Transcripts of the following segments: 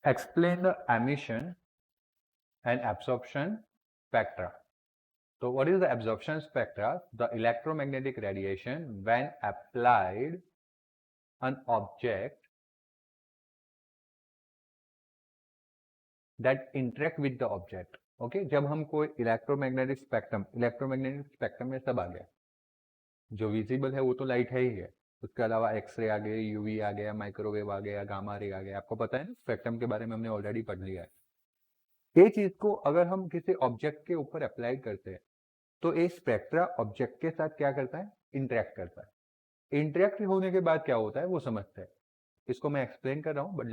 Explain the emission and absorption spectra. So what is the absorption spectra? The electromagnetic radiation when applied an object that interact with the object. Okay, जब हम कोई electromagnetic spectrum में सब आ गया, जो visible है वो तो लाइट है ही है, उसके अलावा एक्सरे आ गए, यूवी आ गया, माइक्रोवेव आ गया, गामा रे आ गया, आपको पता है ना, स्पेक्ट्रम के बारे में हमने ऑलरेडी पढ़ लिया है। ये चीज को अगर हम किसी ऑब्जेक्ट के ऊपर अप्लाई करते हैं तो ये स्पेक्ट्रा ऑब्जेक्ट के साथ क्या करता है, इंटरेक्ट करता है। इंटरेक्ट होने के बाद क्या होता है वो समझते हैं, इसको मैं एक्सप्लेन कर रहा हूँ बट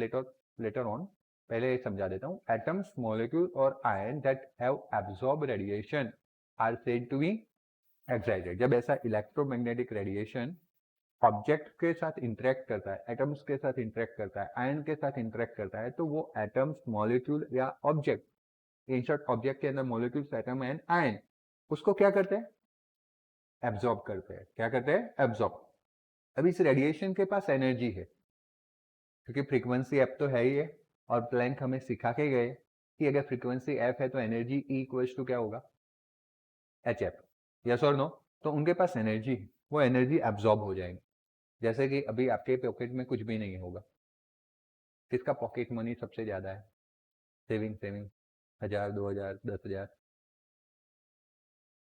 लेटर ऑन, पहले समझा देता हूँ। एटम्स, मॉलिक्यूल और ion that have absorb radiation are said to be excited. जब ऐसा इलेक्ट्रोमैग्नेटिक रेडिएशन ऑब्जेक्ट के साथ इंटरेक्ट करता है, एटम्स के साथ इंटरेक्ट करता है, आयन के साथ इंटरेक्ट करता है, तो वो एटम्स, मॉलिक्यूल या ऑब्जेक्ट, इन शॉर्ट ऑब्जेक्ट के अंदर मॉलिक्यूल्स, एटम एंड आयन, उसको क्या करते हैं, एब्सॉर्ब करते हैं। क्या करते हैं, एब्सॉर्ब। अब इस रेडिएशन के पास एनर्जी है, क्योंकि फ्रीक्वेंसी एफ तो है ही है, और प्लैंक हमें सिखा के गए कि अगर फ्रीक्वेंसी एफ है तो एनर्जी ई इक्वल्स टू क्या होगा, एच एफ। यस और नो? तो उनके पास एनर्जी है, वो एनर्जी एब्सॉर्ब हो जाएगी। जैसे कि अभी आपके पॉकेट में कुछ भी नहीं होगा, किसका पॉकेट मनी सबसे ज्यादा है, सेविंग 1000, 2000, 10,000,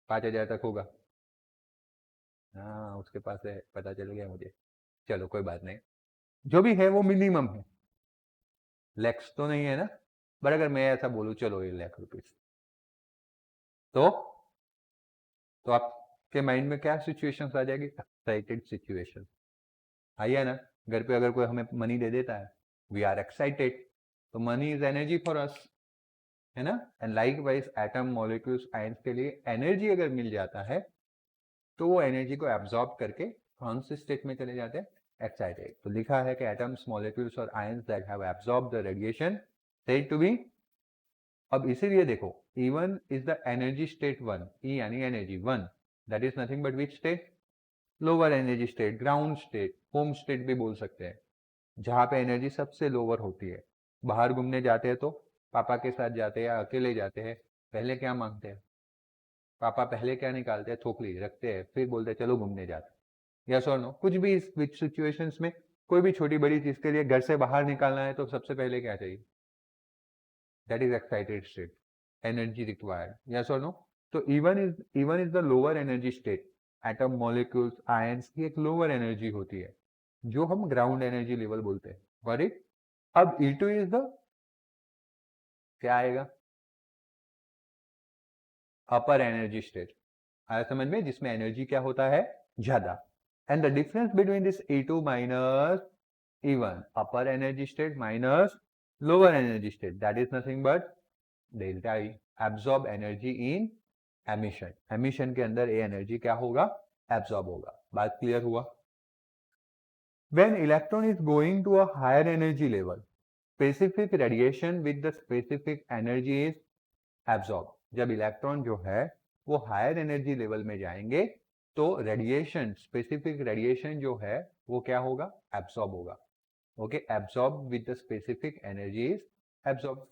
5000 तक होगा। हाँ, उसके पास है, पता चल गया मुझे। चलो कोई बात नहीं, जो भी है वो मिनिमम है, लैक्स तो नहीं है ना, बट अगर मैं ऐसा बोलूं चलो ये लाख रुपीज, तो आपके माइंड में क्या सिचुएशन आ जाएगी, एक्साइटेड सिचुएशन। आइए ना, घर पे अगर कोई हमें मनी दे देता है, वी आर एक्साइटेड, तो money is energy for us, है ना। And like wise atom, molecules, ions के लिए एनर्जी अगर मिल जाता है तो वो एनर्जी को एब्सॉर्ब करके कौन से स्टेट में चले जाते हैं, एक्साइटेड। तो लिखा है कि एटम्स, मॉलिक्यूल्स और ions that have absorb the radiation said to be. अब इसीलिए देखो, E1 is the energy state 1, E यानी energy 1, that is nothing but which state, lower energy state, ground state, home state भी बोल सकते हैं, जहां पे एनर्जी सबसे लोअर होती है। बाहर घूमने जाते हैं तो पापा के साथ जाते हैं या अकेले जाते हैं, पहले क्या मांगते हैं, पापा पहले क्या निकालते हैं, थोकली रखते हैं, फिर बोलते हैं चलो घूमने जाते हैं। यस और नो? कुछ भी इस सिचुएशंस में, कोई भी छोटी बड़ी चीज के लिए घर से बाहर निकालना है तो सबसे पहले क्या चाहिए, that is excited state, energy required. Yes or no? तो E1 is the lower energy state, atom, molecules, ions की एक लोअर एनर्जी होती है, जो हम ग्राउंड एनर्जी लेवल बोलते हैं। Got it? अब E2 इज द, क्या आएगा, अपर एनर्जी स्टेट। आया समझ में? जिसमें एनर्जी क्या होता है, ज्यादा। And the difference between this E2 minus E1, upper energy state minus lower energy state, that is nothing but delta E, absorb energy in emission. Emission के अंदर ये एनर्जी क्या होगा, एब्सॉर्ब होगा। बात क्लियर हुआ? When electron is going to a higher energy level, specific radiation with the specific energy is absorbed. जब electron जो है वो हायर एनर्जी लेवल में जाएंगे तो रेडिएशन, स्पेसिफिक रेडिएशन जो है वो क्या होगा, एब्सॉर्ब होगा। Okay, absorb with the specific energy is absorb,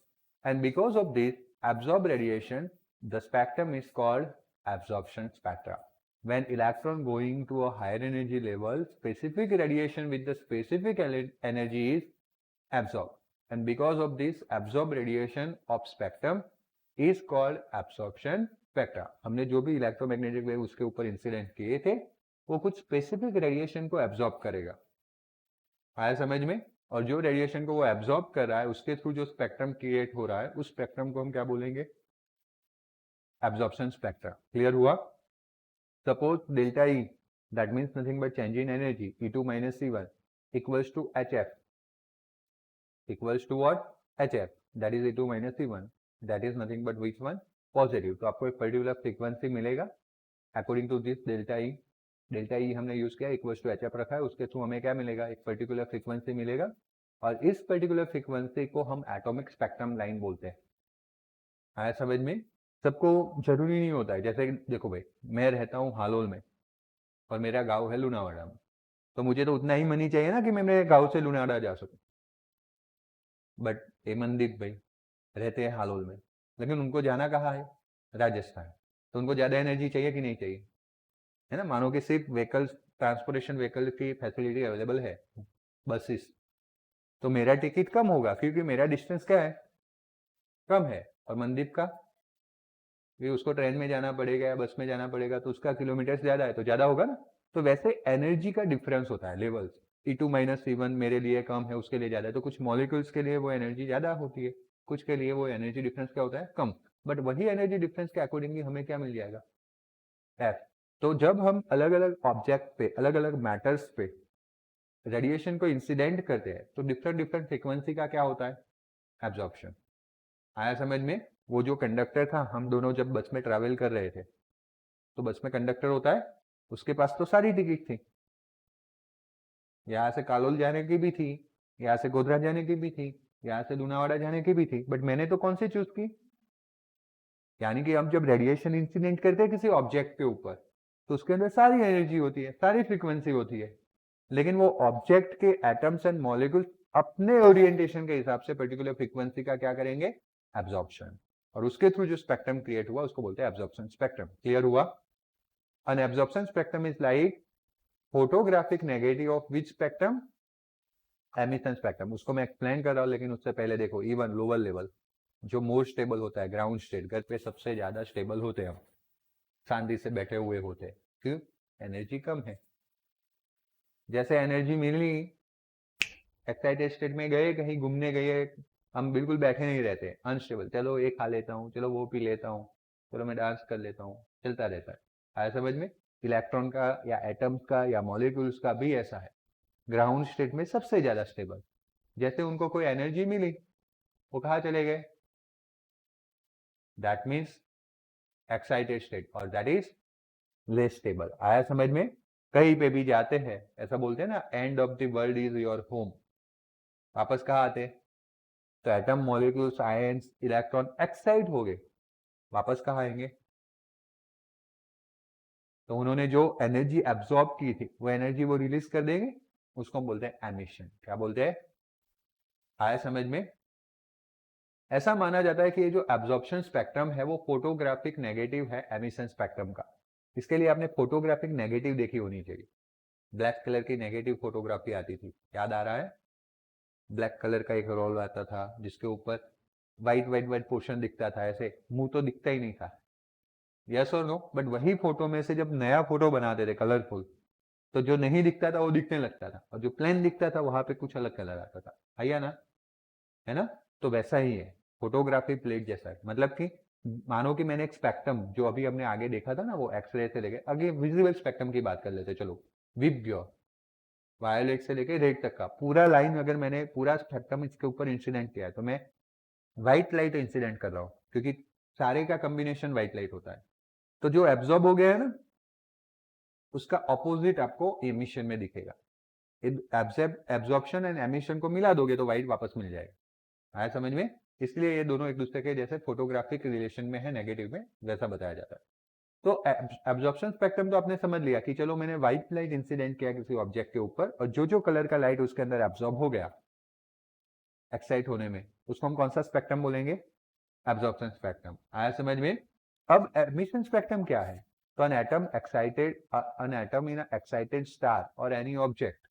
and because of this absorbed radiation, the spectrum is called absorption spectra. When electron going to a higher energy level, specific radiation with the specific energy is absorbed, and because of this absorbed radiation of spectrum is called absorption spectra. हमने जो भी electromagnetic wave उसके ऊपर incident किए थे वो कुछ specific radiation को एब्सॉर्ब करेगा। आया समझ में? और जो रेडिएशन को वो एब्सॉर्ब कर रहा है उसके थ्रू जो स्पेक्ट्रम क्रिएट हो रहा है उस स्पेक्ट्रम को हम क्या बोलेंगे, एब्सॉर्प्शन स्पेक्ट्रा। क्लियर हुआ? Suppose delta E, that means nothing but change in energy, E2 minus E1 equals to HF, equals to what, HF, that is E2 minus E1, that is nothing but which one, positive. तो आपको एक particular frequency मिलेगा according to this delta E. Delta E हमने use किया, equals to HF रखा है, उसके through हमें क्या मिलेगा, एक पर्टिकुलर फ्रीक्वेंसी मिलेगा, और इस पर्टिकुलर फ्रीक्वेंसी को हम एटॉमिक स्पेक्ट्रम लाइन बोलते हैं। आया समझ में? सबको जरूरी नहीं होता है, जैसे देखो भाई, मैं रहता हूँ हालोल में और मेरा गांव है लुनावाड़ा में, तो मुझे तो उतना ही मनी चाहिए ना कि मैं मेरे गांव से लुनावाड़ा जा सकूं, बट हेमंतदीप भाई रहते हैं हालोल में, लेकिन उनको जाना कहाँ है, राजस्थान, तो उनको ज्यादा एनर्जी चाहिए कि नहीं चाहिए, है ना। मानो कि सिर्फ व्हीकल्स, ट्रांसपोर्टेशन व्हीकल की फैसिलिटी अवेलेबल है, बसेस, तो मेरा टिकट कम होगा क्योंकि मेरा डिस्टेंस क्या है, कम है, और मनदीप का भी उसको ट्रेन में जाना पड़ेगा या बस में जाना पड़ेगा, तो उसका किलोमीटर ज्यादा है तो ज्यादा होगा ना। तो वैसे एनर्जी का डिफरेंस होता है, लेवल्स, E2 माइनस E1 मेरे लिए कम है, उसके लिए ज्यादा है, तो कुछ मॉलिक्यूल्स के लिए वो एनर्जी ज्यादा होती है, कुछ के लिए वो एनर्जी डिफरेंस क्या होता है, कम। बट वही एनर्जी डिफरेंस के अकॉर्डिंगली हमें क्या मिल जाएगा, एफ। तो जब हम अलग अलग ऑब्जेक्ट पे, अलग अलग मैटर्स पे रेडिएशन को इंसिडेंट करते हैं, तो डिफरेंट डिफरेंट फ्रिक्वेंसी का क्या होता है, एब्जॉर्प्शन। आया समझ में। वो जो कंडक्टर था, हम दोनों जब बस में ट्रैवल कर रहे थे, तो बस में कंडक्टर होता है, उसके पास तो सारी टिकट थी, यहाँ से कालोल जाने की भी थी, यहाँ से गोधरा जाने की भी थी, यहाँ से लुनावाड़ा जाने की भी थी, बट मैंने तो कौन सी चूज की, यानी कि हम जब रेडिएशन इंसिडेंट करते हैं किसी ऑब्जेक्ट के ऊपर, तो उसके अंदर सारी एनर्जी होती है, सारी फ्रीक्वेंसी होती है, लेकिन वो ऑब्जेक्ट के एटम्स एंड मॉलिक्यूल्स अपने ओरिएंटेशन के हिसाब से पर्टिकुलर फ्रीक्वेंसी का क्या करेंगे, एब्जॉर्प्शन, और उसके थ्रू जो स्पेक्ट्रम क्रिएट हुआ उसको बोलते हैं एब्जॉर्प्शन स्पेक्ट्रम। क्लियर हुआ। An absorption spectrum is like photographic negative of which spectrum, emission spectrum. उसको मैं एक्सप्लेन कर रहा हूं, लेकिन उससे पहले देखो, इवन लोअर लेवल जो मोर स्टेबल होता है, ग्राउंड स्टेट, घर पे सबसे ज्यादा स्टेबल होते हैं हम, शांति से बैठे हुए होते हैं, क्यों, एनर्जी कम है। जैसे एनर्जी मिली, एक्साइटेड स्टेट में गए, कहीं घूमने गए, हम बिल्कुल बैठे नहीं रहते, अनस्टेबल, चलो ये खा लेता हूँ, चलो वो पी लेता हूँ, चलो मैं डांस कर लेता हूँ, चलता रहता है। आया समझ में। इलेक्ट्रॉन का या एटम्स का या मॉलिक्यूल्स का भी ऐसा है, ग्राउंड स्टेट में सबसे ज्यादा स्टेबल। जैसे उनको कोई एनर्जी मिली, वो कहाँ चले गए, दैट मीन्स एक्साइटेड स्टेट, और दैट इज लेस स्टेबल। आया समझ में। कहीं पे भी जाते हैं, ऐसा बोलते हैं ना, end of the world is your home, वापस कहाँ आते, तो atom, molecules, ions, electron excite हो गए, वापस कहाँ आएंगे, तो उन्होंने जो एनर्जी एब्सॉर्ब की थी वो एनर्जी वो रिलीज कर देंगे, उसको हम बोलते हैं एमिशन। क्या बोलते हैं, आया समझ में। ऐसा माना जाता है कि ये जो एब्जॉर्प्शन स्पेक्ट्रम है वो फोटोग्राफिक नेगेटिव है एमिशन स्पेक्ट्रम का। इसके लिए आपने फोटोग्राफिक नेगेटिव देखी होनी चाहिए, ब्लैक कलर की नेगेटिव फोटोग्राफी आती थी, याद आ रहा है, ब्लैक कलर का एक रोल आता था जिसके ऊपर व्हाइट व्हाइट व्हाइट पोर्शन दिखता था, ऐसे मुंह तो दिखता ही नहीं था, यस और नो। बट वही फोटो में से जब नया फोटो बनाते थे कलरफुल, तो जो नहीं दिखता था वो दिखने लगता था, और जो प्लेन दिखता था वहां पे कुछ अलग कलर आता था, आइया ना, है ना। तो वैसा ही है, फोटोग्राफी प्लेट जैसा है, मतलब कि मानो कि मैंने एक स्पेक्ट्रम जो अभी हमने आगे देखा था ना, वो एक्सरे से लेके आगे विजिबल स्पेक्ट्रम की बात कर लेते, चलो, विब्योर, वायोलेट से लेके रेड तक का पूरा लाइन, अगर मैंने पूरा स्पेक्ट्रम इसके ऊपर इंसिडेंट किया है, तो मैं व्हाइट लाइट इंसिडेंट कर रहा हूँ, क्योंकि सारे का कॉम्बिनेशन व्हाइट लाइट होता है। तो जो एब्जॉर्ब हो गया है ना, उसका ऑपोजिट आपको एमिशन में दिखेगा। एब्जॉर्प्शन एंड एमिशन को मिला दोगे तो व्हाइट वापस मिल जाएगा। आया समझ में। इसलिए ये दोनों एक दूसरे के जैसे फोटोग्राफिक रिलेशन में है, नेगेटिव में, वैसा बताया जाता है। तो एब्जॉर्प्शन स्पेक्ट्रम तो आपने समझ लिया कि चलो मैंने व्हाइट लाइट इंसिडेंट किया किसी ऑब्जेक्ट के ऊपर, और जो जो कलर का लाइट उसके अंदर एब्जॉर्ब हो गया एक्साइट होने में, उसको हम कौन सा स्पेक्ट्रम बोलेंगे, एब्जॉर्प्शन स्पेक्ट्रम। आया समझ में। अब एमिशन स्पेक्ट्रम क्या है, तो an atom excited, an atom in excited star और एनी ऑब्जेक्ट,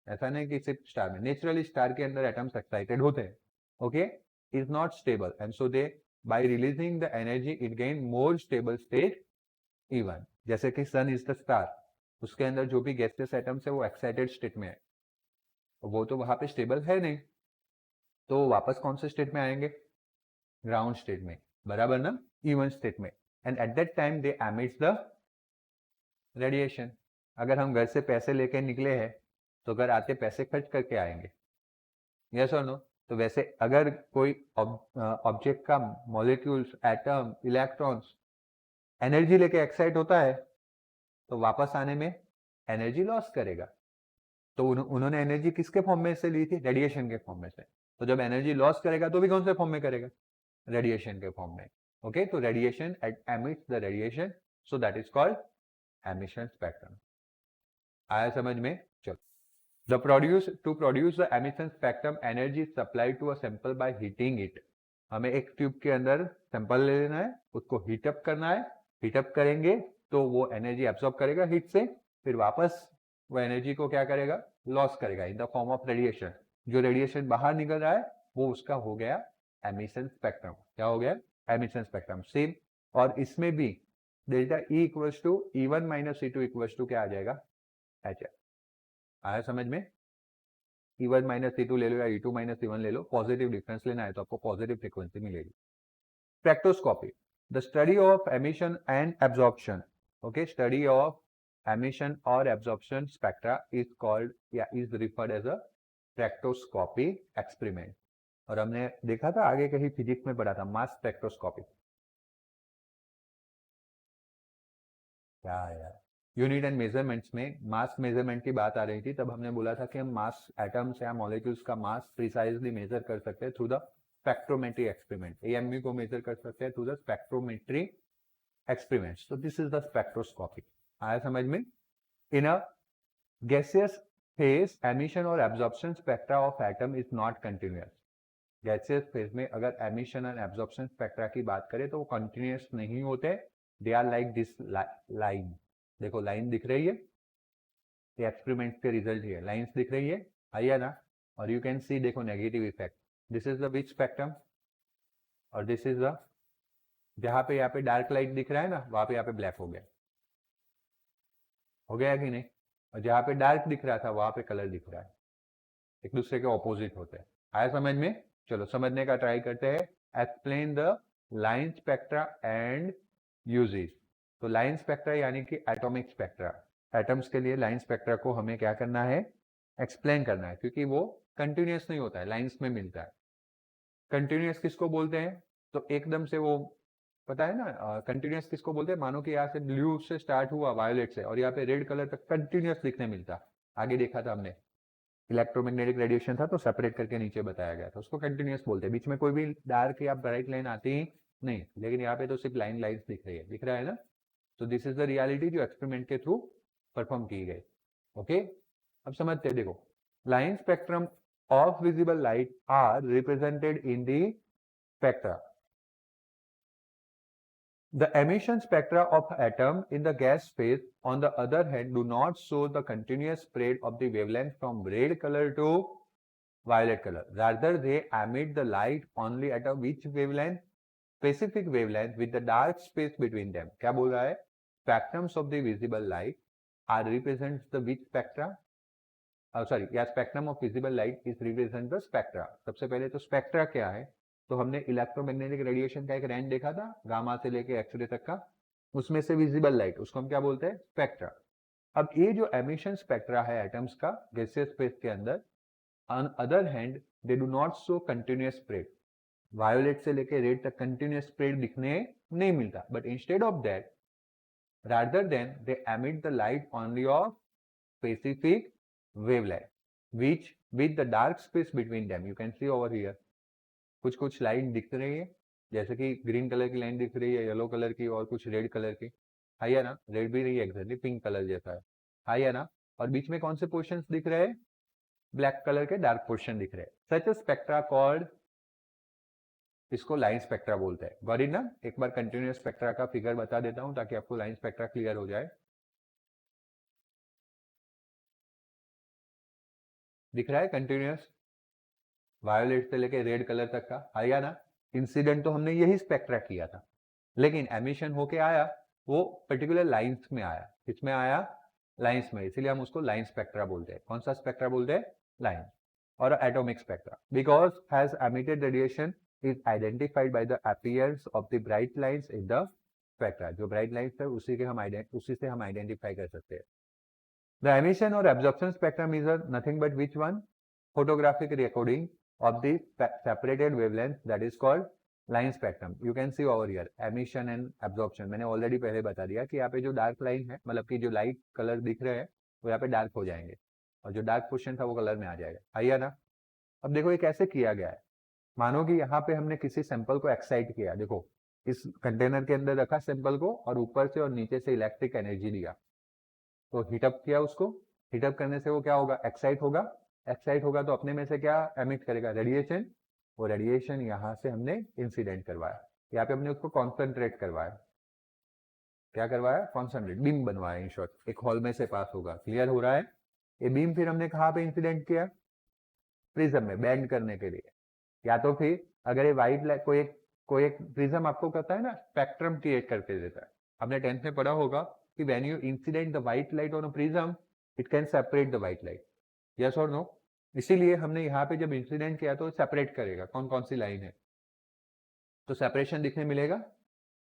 ऐसा नहीं कि सिर्फ स्टार में, नेचुरली स्टार के अंदर एटम्स एक्साइटेड होते हैं, okay, is not stable, and so they bye releasing the energy it gain more stable state even. जैसे कि सन इज द स्टार, उसके अंदर जो भी गैसियस एटम्स है वो एक्साइटेड स्टेट में है, वो तो वहां पे स्टेबल है नहीं, तो वापस कौन से स्टेट में आएंगे, ग्राउंड स्टेट में, बराबर ना, इवन स्टेट में। And at that time they emits the radiation. अगर हम घर से पैसे लेके निकले हैं, तो घर आते पैसे खर्च करके आएंगे, यस और नो। तो वैसे अगर कोई ऑब्जेक्ट का मॉलिक्यूल्स, एटम, इलेक्ट्रॉन्स एनर्जी लेके एक्साइट होता है, तो वापस आने में एनर्जी लॉस करेगा। तो उन्होंने एनर्जी किसके फॉर्म में से ली थी, रेडिएशन के फॉर्म में से। तो जब एनर्जी लॉस करेगा तो भी कौन से फॉर्म में करेगा, रेडिएशन के फॉर्म में। ओके, तो radiation emits the radiation, so that is called emission spectrum. आया समझ में। चलो to produce the emission spectrum, energy is supplied to a sample by heating it. हमें एक ट्यूब के अंदर सैंपल ले लेना है, उसको हीटअप करना है, हीटअप करेंगे तो वो एनर्जी एब्सॉर्ब करेगा हीट से, फिर वापस वो एनर्जी को क्या करेगा, लॉस करेगा in the form of radiation. जो रेडिएशन बाहर निकल रहा है वो उसका हो गया एमिशन स्पेक्ट्रम. क्या हो गया, एमिशन स्पेक्ट्रम. सेम, और इसमें भी delta E equals to E1 minus E2 equals to क्या आ जाएगा, एच. आया समझ में. E1 माइनस E2 ले लो या E2 माइनस E1 ले लो, पॉजिटिव डिफरेंस लेना है तो आपको पॉजिटिव फ्रीक्वेंसी मिलेगी. Spectroscopy, the study of emission and absorption. Okay, study of emission और एब्जॉर्प्शन स्पेक्ट्रा इज कॉल्ड या is referred as a spectroscopy experiment. और हमने देखा था आगे कहीं फिजिक्स में पढ़ा था मास स्पेक्ट्रोस्कोपी. क्या यार, यूनिट एंड मेजरमेंट्स में मास मेजरमेंट की बात आ रही थी, तब हमने बोला था कि हम मास एटम्स या मॉलिक्यूल्स का मास प्रिसाइजली मेजर कर सकते हैं through the spectrometry experiment. AMV को मेजर कर सकते हैं थ्रू द स्पेक्ट्रोमेट्री एक्सपेरिमेंट्स. तो दिस इज द स्पेक्ट्रोस्कोपी. आया समझ में. इन अ गैसियस फेज एमिशन और absorption spectra of atom is not continuous. Gaseous phase में अगर एमिशन एंड एब्जॉर्प्शन स्पेक्ट्रा की बात करें तो वो कंटिन्यूअस नहीं होते. They are like this line. देखो लाइन दिख रही है, ये एक्सपेरिमेंट के रिजल्ट है, लाइंस दिख रही है, आइए ना. और यू कैन सी, देखो negative effect. This is the which spectrum और दिस इज द, जहां पे यहाँ पे डार्क लाइट दिख रहा है ना, वहां पे यहाँ पे ब्लैक हो गया, हो गया कि नहीं. और जहां पे डार्क दिख रहा था वहां पे कलर दिख रहा है. एक दूसरे के ऑपोजिट होते हैं. आया समझ में. चलो समझने का ट्राई करते हैं. Explain the line spectra and uses. तो लाइन स्पेक्ट्रा यानी कि एटॉमिक स्पेक्ट्रा. एटम्स के लिए लाइन स्पेक्ट्रा को हमें क्या करना है, एक्सप्लेन करना है, क्योंकि वो कंटिन्यूअस नहीं होता है, लाइंस में मिलता है. कंटिन्यूअस किसको बोलते हैं, तो एकदम से वो पता है ना, कंटिन्यूअस किसको बोलते हैं. मानो कि यहाँ से ब्लू से स्टार्ट हुआ वायोलेट से और यहाँ पे रेड कलर तक कंटिन्यूअस दिखने मिलता. आगे देखा था हमने, इलेक्ट्रोमैग्नेटिक रेडिएशन था तो सेपरेट करके नीचे बताया गया था, उसको कंटिन्यूअस बोलते हैं. बीच में कोई भी डार्क या ब्राइट लाइन आती नहीं, लेकिन यहाँ पे तो सिर्फ लाइन लाइन्स दिख रही है, दिख रहा है ना. तो दिस इज द रियलिटी जो एक्सपेरिमेंट के थ्रू परफॉर्म की गई. ओके, अब समझते हैं. देखो, line spectrum of visible light are represented in the spectra. The emission spectra of atom in the gas phase, on the other hand, do not show the continuous spread of the wavelength from red color to violet color. Rather, they emit the light only at a which wavelength? Specific wavelength with the dark space between them. क्या बोल रहा है? Spectrums of the visible light are represents the which spectra? Sorry, या spectrum of visible light is represent the spectra. सबसे पहले तो spectra क्या है, तो हमने इलेक्ट्रोमैग्नेटिक रेडिएशन का एक रेंज देखा था, गामा से लेके एक्सरे तक का, उसमें से विजिबल लाइट, उसको हम क्या बोलते हैं, स्पेक्ट्रा. अब ये जो एमिशन स्पेक्ट्रा है एटम्स का गैसियस स्पेस के अंदर, on other hand they do not show continuous spread. Violet से लेके रेड तक कंटिन्यूअस स्प्रेड दिखने नहीं मिलता, but instead of that, rather than they emit the light only of specific wavelength which with the dark space between them. You can see over here कुछ कुछ line दिख रही है, जैसे कि ग्रीन कलर की लाइन दिख रही है, येलो कलर की, और कुछ रेड कलर की. है या ना, रेड भी रही है एक्जैक्टली, पिंक कलर जैसा है या ना. और बीच में कौन से पोर्शंस दिख रहे हैं, ब्लैक कलर के डार्क पोर्शन दिख रहे हैं. सच अ स्पेक्ट्रा कॉल्ड, इसको लाइन स्पेक्ट्रा बोलते हैं. गॉट इट ना. एक बार कंटिन्यूअस स्पेक्ट्रा का फिगर बता देता हूं ताकि आपको लाइन स्पेक्ट्रा क्लियर हो जाए. दिख रहा है कंटिन्यूअस, वायोलेट से लेके रेड कलर तक का, आया ना. इंसिडेंट तो हमने यही स्पेक्ट्रा किया था, लेकिन एमिशन होके आया वो पर्टिकुलर लाइंस में आया. किसमें आया, लाइंस में, इसीलिए हम उसको लाइन स्पेक्ट्रा बोलते हैं. कौन सा स्पेक्ट्रा बोलते हैं, लाइन. और atomic spectra, because has emitted radiation is identified by the appearance of the bright lines in the spectra. जो ब्राइट लाइंस है उसी से हम आइडेंटिफाई कर सकते हैं. The emission or absorption spectrum is nothing but which one? Photographic recording of the separated wavelength, that is called line spectrum. You can see over here emission and absorption. मैंने already पहले बता दिया कि यहाँ पे जो डार्क लाइन है, मतलब कि जो लाइट कलर दिख रहे हैं वो यहाँ पे डार्क हो जाएंगे और जो डार्क पोर्शन था वो कलर में आ जाएगा. आइए ना. अब देखो ये कैसे किया गया है. मानो कि यहाँ पे हमने किसी सैंपल को एक्साइट किया. देखो इस कंटेनर के अंदर रखा सैंपल को और ऊपर से और नीचे से इलेक्ट्रिक एनर्जी दिया, तो हीटअप किया उसको. हीट अप करने से वो क्या होगा, एक्साइट होगा, एक्साइट होगा तो अपने में से क्या एमिट करेगा, रेडिएशन। वो रेडिएशन यहाँ से हमने इंसिडेंट करवाया, यहाँ पे हमने उसको कॉन्सेंट्रेट करवाया, क्या करवाया, कॉन्सेंट्रेट, बीम बनवाया, इन शॉर्ट एक हॉल में से पास होगा, क्लियर हो रहा है। ये बीम फिर हमने कहाँ पे इंसिडेंट किया, प्रिज्म में बेंड करने के लिए, या तो फिर अगर ये व्हाइट लाइट कोई एक प्रिज्म आपको कहता है ना स्पेक्ट्रम क्रिएट करके देता है, हमने 10th में पढ़ा होगा कि when you incident the white light on a prism it can separate the white light, yes और नो। इसीलिए हमने यहाँ पे जब इंसिडेंट किया तो सेपरेट करेगा कौन कौन सी लाइन है, तो सेपरेशन दिखने मिलेगा,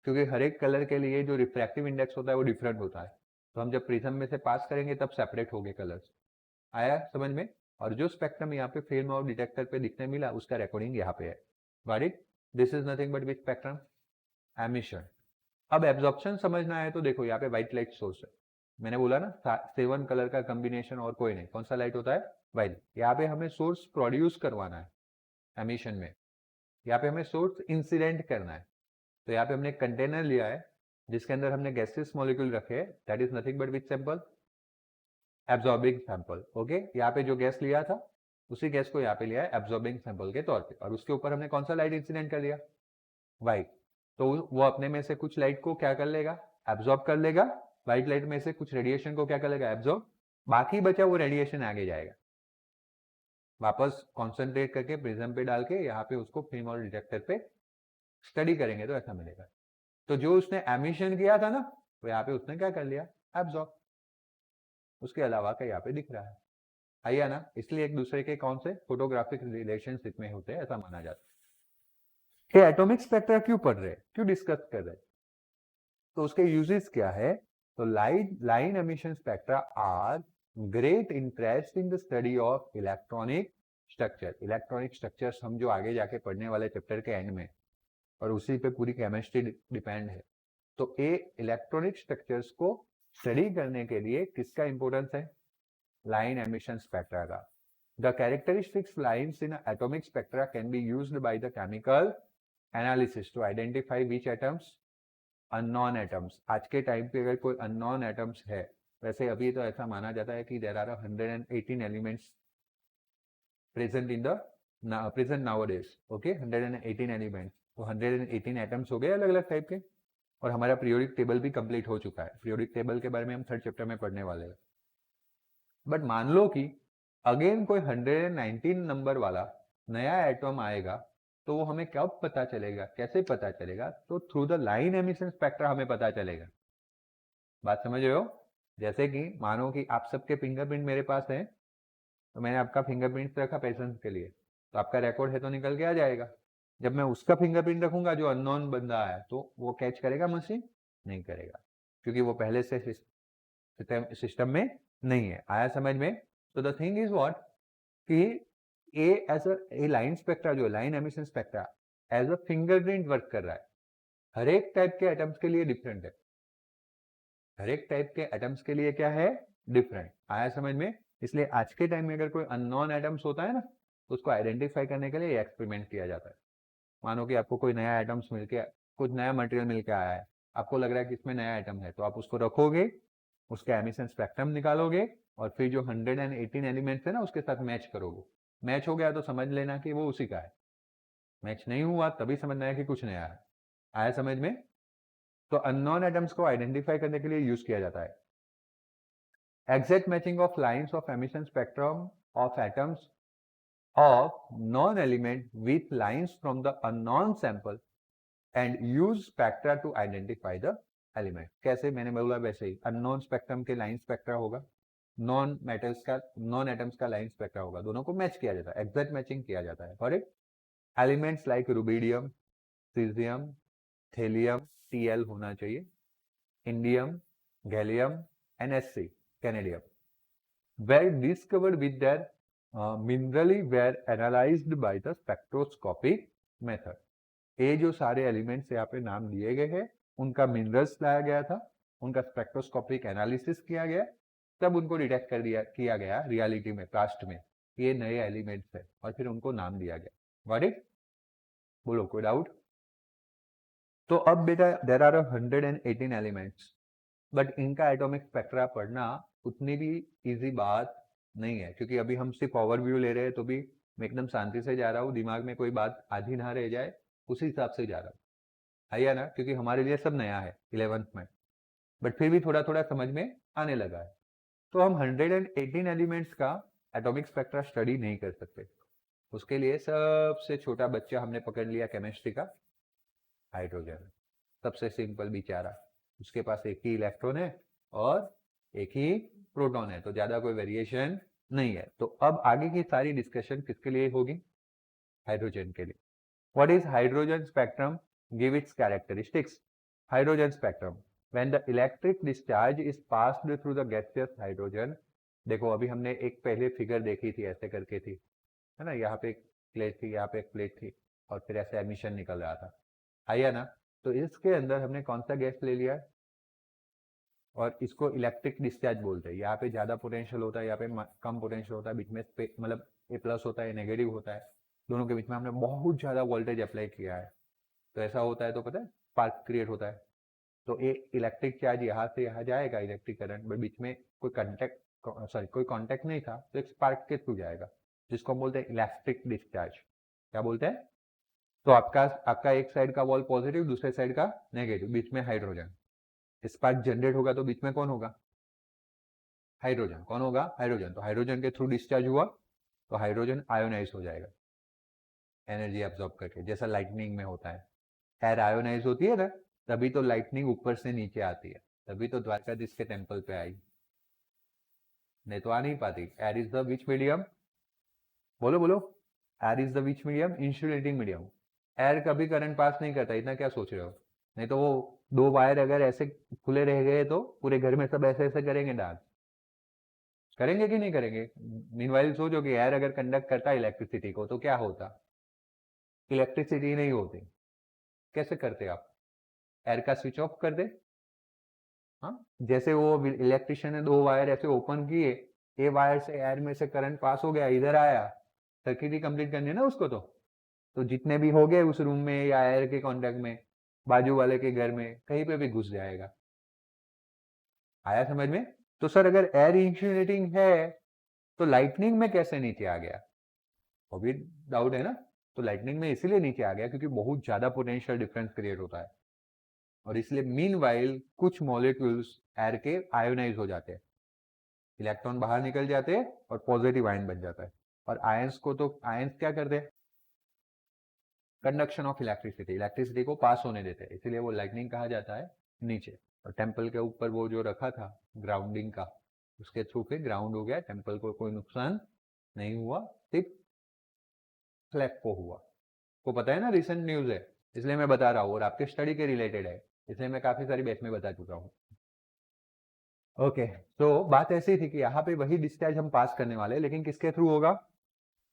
क्योंकि हर एक कलर के लिए जो रिफ्रैक्टिव इंडेक्स होता है वो डिफरेंट होता है, तो हम जब प्रिज्म में से पास करेंगे तब सेपरेट हो गए कलर्स, आया समझ में। और जो स्पेक्ट्रम यहाँ पे फिल्म और डिटेक्टर पे दिखने मिला उसका रिकॉर्डिंग यहाँ पे है, got it. This is nothing but which spectrum, emission. अब एब्जॉर्प्शन समझना है तो देखो यहाँ पे व्हाइट लाइट सोर्स है, मैंने बोला ना 7 कलर का कॉम्बिनेशन और कोई नहीं, कौन सा लाइट होता है, व्हाइट। यहाँ पे हमें सोर्स प्रोड्यूस करवाना है एमिशन में, यहाँ पे हमें सोर्स इंसिडेंट करना है, तो यहाँ पे हमने कंटेनर लिया है जिसके अंदर हमने गैसेस मॉलिक्यूल रखे हैं, that is nothing but which sample, absorbing sample, okay. यहाँ पे जो गैस लिया था उसी गैस को यहाँ पे लिया है एब्जॉर्बिंग सैंपल के तौर पे, और उसके ऊपर हमने कौन सा लाइट इंसिडेंट कर दिया, व्हाइट। तो वो अपने में से कुछ लाइट को क्या कर लेगा, एब्जॉर्ब कर लेगा, व्हाइट लाइट में से कुछ रेडिएशन को क्या कर लेगा, एब्जॉर्ब, बाकी बचा वो रेडिएशन आगे जाएगा, वापस कॉन्सेंट्रेट करके प्रिज्म पे डाल के यहाँ पे उसको फिल्म और डिटेक्टर पे स्टडी करेंगे तो ऐसा मिलेगा। तो जो उसने एमिशन किया था ना वो यहाँ पे उसने क्या कर लिया, एब्जॉर्ब, उसके अलावा क्या यहाँ पे दिख रहा है, आइए ना, इसलिए एक दूसरे के कौन से फोटोग्राफिक रिलेशनशिप में होते हैं ऐसा माना जाता है। ये एटॉमिक स्पेक्ट्रा क्यों पढ़ रहे हैं, क्यों डिस्कस कर रहे हैं, तो उसके यूजेस क्या है, तो line emission spectra are great interest in the study of electronic structure, electronic structures हम जो आगे जाके पढ़ने वाले चैप्टर के एंड में, और उसी पे पूरी केमिस्ट्री डिपेंड है, तो ये इलेक्ट्रॉनिक स्ट्रक्चर्स को स्टडी करने के लिए किसका इंपॉर्टेंस है, लाइन एमिशन स्पेक्ट्रा का। The characteristics lines in atomic spectra can be used by the chemical analysis to identify which atoms, unknown atoms। आज के टाइम पे अगर कोई unknown atoms है, वैसे अभी तो ऐसा माना जाता है कि there are 118 elements present in the present nowadays, okay, 118 elements, तो 118 atoms हो गए अलग अलग टाइप के, और हमारा पीरियोडिक टेबल भी कंप्लीट हो चुका है, पीरियोडिक टेबल के बारे में हम 3rd चैप्टर में पढ़ने वाले हैं। बट मान लो कि अगेन कोई 119 नंबर वाला नया एटम आएगा, तो वो हमें कब पता चलेगा, कैसे पता चलेगा, तो through the line emission spectra हमें पता चलेगा, बात समझ रहे हो। जैसे कि मानो कि आप सबके फिंगरप्रिंट मेरे पास है, तो मैंने आपका फिंगरप्रिंट रखा पेशेंस के लिए, तो आपका रिकॉर्ड है तो निकल के आ जाएगा। जब मैं उसका फिंगरप्रिंट रखूंगा जो अननोन बंदा है, तो वो कैच करेगा मशीन, नहीं करेगा, क्योंकि वो पहले से सिस्टम में नहीं है, आया समझ में। तो द थिंग इज व्हाट कि ए लाइन स्पेक्ट्रा जो line emission spectra as a fingerprint work कर रहा है, हर एक टाइप के एटम्स के लिए डिफरेंट है, हर एक टाइप के एटम्स के लिए क्या है, डिफरेंट, आया समझ में। इसलिए आज के टाइम में अगर कोई अननोन एटम्स होता है ना, तो उसको आइडेंटिफाई करने के लिए एक्सपेरिमेंट किया जाता है। मानो कि आपको कोई नया एटम्स मिलके, कुछ नया मटेरियल मिलके आया है, आपको लग रहा है कि इसमें नया एटम है, तो आप उसको रखोगे, उसका एमिशन स्पेक्ट्रम निकालोगे, और फिर जो 118 एलिमेंट्स है ना उसके साथ मैच करोगे, मैच हो गया तो समझ लेना कि वो उसी का है, मैच नहीं हुआ तभी समझना है कि कुछ नया है, आया समझ में। तो अननोन एटम्स को आइडेंटिफाई करने के लिए यूज किया जाता है। Exact matching of lines of emission spectrum of atoms of non-element with lines from the unknown sample and use spectra to identify the element। कैसे मैंने बोला वैसे ही unknown spectrum के line spectra होगा, नॉन मेटल्स का, नॉन एटम्स का line spectra होगा, दोनों को मैच किया जाता है, एग्जैक्ट मैचिंग किया जाता है for it. Elements like rubidium, caesium, thallium, Tl होना चाहिए, indium, gallium, NSC, कैनेडियम, were discovered with their minerally were analyzed by the spectroscopic method। ये जो सारे एलिमेंट्स यहाँ पे नाम दिए गए हैं उनका मिनरल्स लाया गया था, उनका स्पेक्ट्रोस्कोपिक एनालिसिस किया गया, तब उनको डिटेक्ट कर दिया किया गया रियलिटी में, पास्ट में ये नए एलिमेंट्स है, और फिर उनको नाम दिया गया, गॉट इट। बोलो कोई डाउट। तो अब बेटा देयर आर 118 एलिमेंट्स, बट इनका एटॉमिक स्पेक्ट्रा पढ़ना उतनी भी इजी बात नहीं है, क्योंकि अभी हम सिर्फ ओवरव्यू ले रहे हैं, तो भी मैं एकदम शांति से जा रहा हूँ, दिमाग में कोई बात आधी ना रह जाए, उसी हिसाब से जा रहा हूँ, है ना, क्योंकि हमारे लिए सब नया है 11th में, बट फिर भी थोड़ा थोड़ा समझ में आने लगा है। तो हम 118 एलिमेंट्स का एटॉमिक स्पेक्ट्रा स्टडी नहीं कर सकते। उसके लिए सबसे छोटा बच्चा हमने पकड़ लिया केमिस्ट्री का, हाइड्रोजन। सबसे सिंपल बेचारा, उसके पास एक ही इलेक्ट्रॉन है और एक ही प्रोटॉन है, तो ज्यादा कोई वेरिएशन नहीं है। तो अब आगे की सारी डिस्कशन किसके लिए होगी? हाइड्रोजन के लिए। What is hydrogen spectrum? Give its characteristics. Hydrogen spectrum, when the electric discharge is passed through the gaseous hydrogen. देखो अभी हमने एक पहले फिगर देखी थी, ऐसे करके थी, है ना, यहाँ पे एक प्लेट थी, यहाँ पे एक प्लेट थी, और फिर ऐसे एमिशन निकल रहा था, आया ना। तो इसके अंदर हमने कौन सा गैस ले लिया, और इसको इलेक्ट्रिक डिस्चार्ज बोलते हैं। यहाँ पे ज्यादा पोटेंशियल होता है, यहाँ पे कम पोटेंशियल होता है, बीच में मतलब ए प्लस होता है, नेगेटिव होता है, दोनों के बीच में हमने बहुत ज्यादा वोल्टेज अप्लाई किया है, तो ऐसा होता है, तो पता है स्पार्क क्रिएट होता है। तो ये इलेक्ट्रिक चार्ज यहाँ से यहाँ जाएगा, इलेक्ट्रिक करंट, बट बीच में कोई कांटेक्ट नहीं था, तो एक स्पार्क के थ्रू जाएगा, जिसको हम बोलते हैं इलेक्ट्रिक डिस्चार्ज। क्या बोलते हैं? तो आपका एक साइड का वॉल पॉजिटिव, दूसरे साइड का नेगेटिव, बीच में हाइड्रोजन। स्पार्क जनरेट होगा तो बीच में कौन होगा? हाइड्रोजन। कौन होगा? हाइड्रोजन। तो हाइड्रोजन के थ्रू डिस्चार्ज हुआ तो हाइड्रोजन आयोनाइज हो जाएगा, एनर्जी एब्जॉर्ब करके, जैसा लाइटनिंग में होता है। एयर आयोनाइज होती है ना, तभी तो लाइटनिंग ऊपर से नीचे आती है, तभी तो द्वारकाधीश के टेम्पल पे आई, नहीं तो आ नहीं पाती। Air is the which medium? बोलो बोलो। Air is the which medium? Insulating medium. Air कभी करंट पास नहीं करता, इतना क्या सोच रहे हो? नहीं तो वो दो वायर अगर ऐसे खुले रह गए तो पूरे घर में सब ऐसे ऐसे करेंगे डांस, करेंगे कि नहीं करेंगे? मीनवाइल सोचो कि एयर अगर कंडक्ट करता इलेक्ट्रिसिटी को तो क्या होता? इलेक्ट्रिसिटी नहीं होती। कैसे करते आप? एयर का स्विच ऑफ कर दे। हाँ, जैसे वो इलेक्ट्रिशियन ने दो वायर ऐसे ओपन किए, ए वायर से एयर में से करंट पास हो गया, इधर आया, सर्किट ही कंप्लीट करनी है ना उसको। तो जितने भी हो गए उस रूम में या एयर के कांटेक्ट में, बाजू वाले के घर में कहीं पे भी घुस जाएगा। आया समझ में? तो सर अगर एयर इंसुलेटिंग है तो लाइटनिंग में कैसे नीचे आ गया? वो भी डाउट है ना। तो लाइटनिंग में इसीलिए नीचे आ गया क्योंकि बहुत ज्यादा पोटेंशियल डिफरेंस क्रिएट होता है, और इसलिए मीनवाइल कुछ मॉलिक्यूल्स एयर के आयोनाइज हो जाते हैं, इलेक्ट्रॉन बाहर निकल जाते हैं और पॉजिटिव आयन बन जाता है। और आयंस को तो आयंस क्या करते हैं? कंडक्शन ऑफ इलेक्ट्रिसिटी, इलेक्ट्रिसिटी को पास होने देते हैं, इसीलिए वो लाइटनिंग कहा जाता है नीचे। और टेम्पल के ऊपर वो जो रखा था ग्राउंडिंग का, उसके थ्रू फिर ग्राउंड हो गया, टेम्पल को कोई नुकसान नहीं हुआ, सिर्फ फ्लैग को हुआ। को पता है ना, रिसेंट न्यूज है, इसलिए मैं बता रहा हूँ, और आपके स्टडी के रिलेटेड है, इसलिए मैं काफी सारी बैच में बता चुका हूँ। ओके, तो बात ऐसी थी कि यहाँ पे वही डिस्चार्ज हम पास करने वाले हैं, लेकिन किसके थ्रू होगा?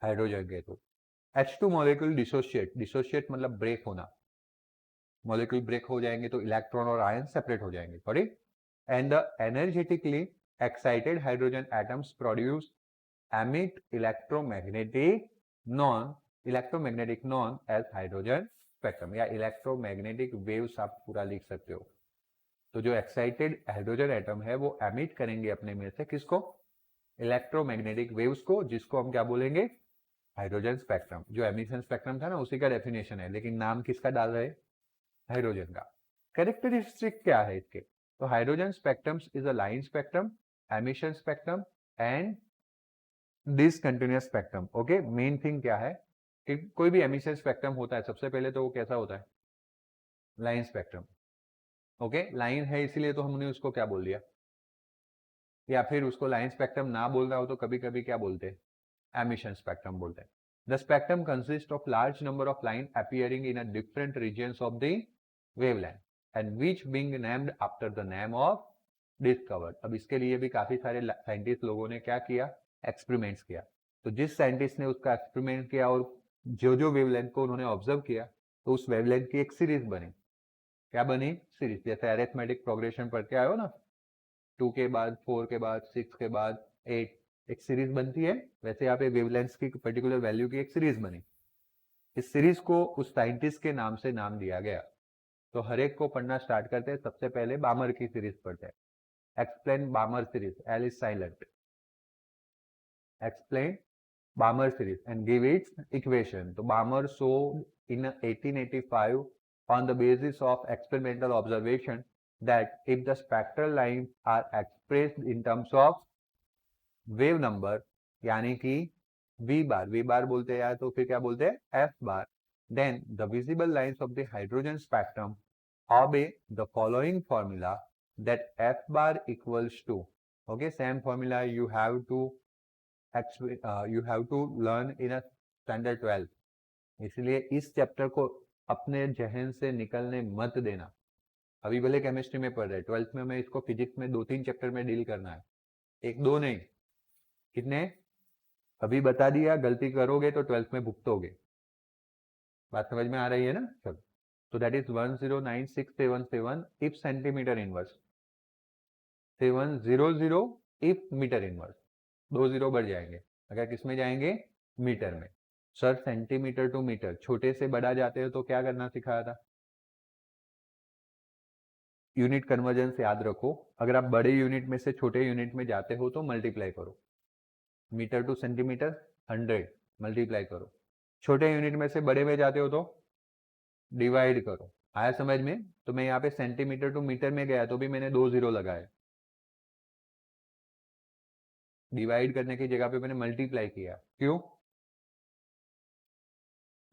हाइड्रोजन के through. H2 molecule dissociate, dissociate मतलब ब्रेक होना, मॉलिक्यूल ब्रेक हो जाएंगे तो इलेक्ट्रॉन और आयन सेपरेट हो जाएंगे, sorry. And the energetically excited hydrogen atoms produce emit electromagnetic known as hydrogen spectrum, या इलेक्ट्रोमैग्नेटिक वेव्स आप पूरा लिख सकते हो। तो जो एक्साइटेड हाइड्रोजन एटम है वो एमिट करेंगे अपने में से किसको? इलेक्ट्रोमैग्नेटिक वेव्स को, जिसको हम क्या बोलेंगे? Hydrogen spectrum. जो एमिशन स्पेक्ट्रम था ना उसी का डेफिनेशन है, लेकिन नाम किसका डाल रहे? हाइड्रोजन का। कैरेक्टरिस्टिक क्या है इसके? तो hydrogen spectrum is a line spectrum, emission spectrum and discontinuous spectrum. Okay, main thing क्या है कि कोई भी एमिशन स्पेक्ट्रम होता है सबसे पहले तो वो कैसा होता है? Line spectrum. ओके, लाइन है इसीलिए तो हमने उसको क्या बोल दिया, या फिर उसको लाइन स्पेक्ट्रम ना बोल रहा हो तो कभी कभी क्या बोलते हैं? एमिशन स्पेक्ट्रम बोलते हैं। The spectrum consist of large number of line appearing in a different regions of the wavelength and which being named after the name of discovered. अब इसके लिए भी काफी सारे साइंटिस्ट लोगों ने क्या किया? एक्सपेरिमेंट्स किया। तो जिस साइंटिस्ट ने उसका एक्सपेरिमेंट किया और जो जो वेवलेंथ को उन्होंने ऑब्जर्व किया, तो उस वेवलेंथ की एक सीरीज बनी। क्या बनी? सीरीज। जैसे अरिथमेटिक प्रोग्रेशन पढ़ के आए हो ना, 2 के बाद 4 के बाद 6 के बाद 8, एक सीरीज बनती है, वैसे यहाँ पे वेवलेंथ की पर्टिकुलर वैल्यू की एक सीरीज बनी। इस सीरीज को उस साइंटिस्ट के नाम से नाम दिया गया। तो हर एक को पढ़ना स्टार्ट करते हैं। सबसे पहले बामर की सीरीज पढ़ते हैं। Explain बामर series, L is silent. Explain बामर series and give its equation. तो बामर showed in 1885 on the basis of experimental observation that if the spectral lines are expressed in terms of wave number, यानी कि v बार बोलते हैं यार, तो फिर क्या बोलते हैं f bar, then the visible lines of the hydrogen spectrum obey the following formula that f bar equals to, okay, same formula you have to learn in a standard 12. इसलिए इस चैप्टर को अपने जहन से निकलने मत देना। अभी भले केमिस्ट्री में पढ़ रहे, 12th में हमें इसको फिजिक्स में 2-3 चैप्टर में डील करना है, 1-2 नहीं, कितने अभी बता दिया। गलती करोगे तो 12th में भुगतोगे। बात समझ में आ रही है ना? चलो, तो that is 109677 if centimetre inverse, 700 if metre inverse, 2 0 बढ़ जाएंगे अगर किसमें जाएंगे, मीटर में। सर सेंटीमीटर टू मीटर, छोटे से बड़ा जाते हो तो क्या करना सिखाया था? यूनिट कन्वर्जन से याद रखो, अगर आप बड़े यूनिट में से छोटे यूनिट में जाते हो तो मल्टीप्लाई करो। मीटर टू सेंटीमीटर 100 मल्टीप्लाई करो। छोटे यूनिट में से बड़े में जाते हो तो डिवाइड करो। आया समझ में? तो मैं यहाँ पे सेंटीमीटर टू मीटर में गया तो भी मैंने 2 0 लगाए। डिवाइड करने की जगह पे मैंने मल्टीप्लाई किया, क्यों?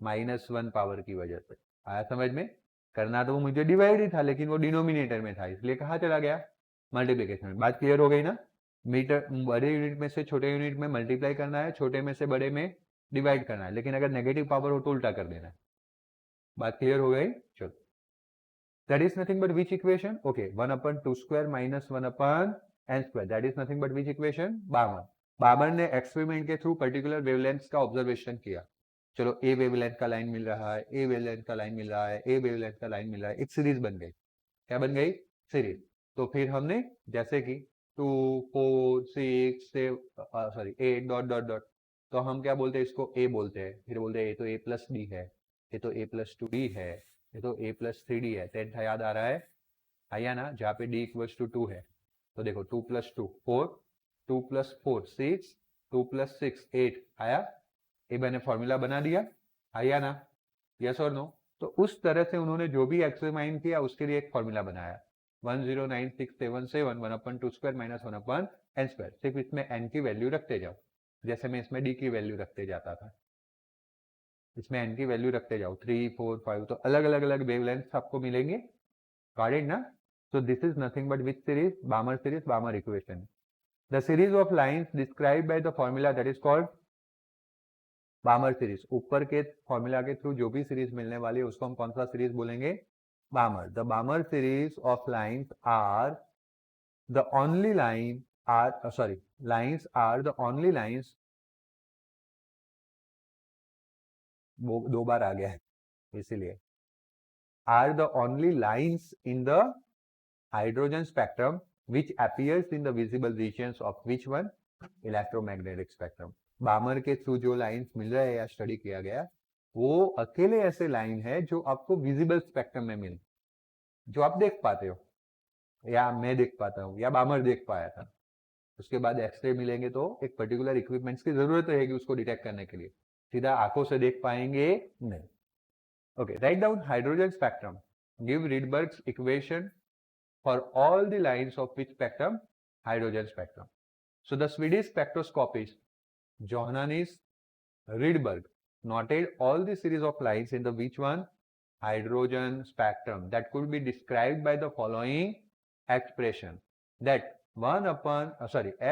-1 पावर की वजह से। आया समझ में? करना तो मुझे डिवाइड ही था, लेकिन वो डिनोमिनेटर में था, इसलिए कहाँ चला गया, मल्टीप्लीकेशन में। बात क्लियर हो गई ना? मीटर बड़े यूनिट में से छोटे यूनिट में मल्टीप्लाई करना है, छोटे में से बड़े में डिवाइड करना है, लेकिन अगर नेगेटिव पावर हो तो उल्टा कर देना है। बात क्लियर हो गई? चलो, that is nothing but which equation? Okay, 1/2² - 1/n², that is nothing but which equation? Balmer. Balmer ने एक्सपेरिमेंट के थ्रू पर्टिकुलर वेवलेंथ का ऑब्जर्वेशन किया। चलो, ए वेवलेंथ का लाइन मिल रहा है, ए वेवलेंथ का लाइन मिल रहा है, ए वेवलेंथ का लाइन मिल रहा है, एक सीरीज बन गई। क्या बन गई? सीरीज। तो फिर हमने जैसे कि 2 4 6 सॉरी 8 डॉट डॉट डॉट, तो हम क्या बोलते हैं, इसको ए बोलते हैं। फिर बोलते हैं ये तो a+d है, ये तो a+2d है, ये तो a+3d है। 10 याद आ रहा है? आया ना? जहाँ पे d = 2 है। तो देखो 2 + 2 4, 2 + 4 6, 2 + 6 8 आया। ये मैंने फॉर्मूला बना दिया, आया ना? यस और नो? तो उस तरह से उन्होंने जो भी एक्सपेरिमेंट किया उसके लिए एक फॉर्मूला बनाया, 109677 1/2² - 1/n²। सिर्फ इसमें n की वैल्यू रखते जाओ, जैसे मैं इसमें d की वैल्यू रखते जाता था, इसमें n की वैल्यू रखते जाओ, 3 4 5, तो अलग अलग वेवलेंथ आपको मिलेंगे। गॉट इट ना? So this is nothing but which series? Balmer series, Balmer equation. The series of lines described by the formula that is called Balmer series. ऊपर के फॉर्मूला के थ्रू जो भी सीरीज मिलने वाली है उसको हम कौन सा सीरीज बोलेंगे? Balmer. The Balmer series of lines are the only line lines are the only lines, वो 2 बार आ गया है इसीलिए, are the only lines in the hydrogen spectrum which appears in the visible regions of which one? Electromagnetic spectrum. बामर के through जो lines मिल रहे हैं या study किया गया, वो अकेले ऐसे लाइन है जो आपको विजिबल स्पेक्ट्रम में मिले, जो आप देख पाते हो, या मैं देख पाता हूँ, या बामर देख पाया था। उसके बाद एक्सरे मिलेंगे तो एक पर्टिकुलर इक्विपमेंट्स की जरूरत रहेगी उसको डिटेक्ट करने के लिए, सीधा आंखों से देख पाएंगे नहीं। Okay, write down hydrogen spectrum, give Rydberg's equation for all the lines of which spectrum? Hydrogen spectrum. So the Swedish spectroscopist Johannes Rydberg noted all the series of lines in the which one? Hydrogen spectrum that could be described by the following expression, that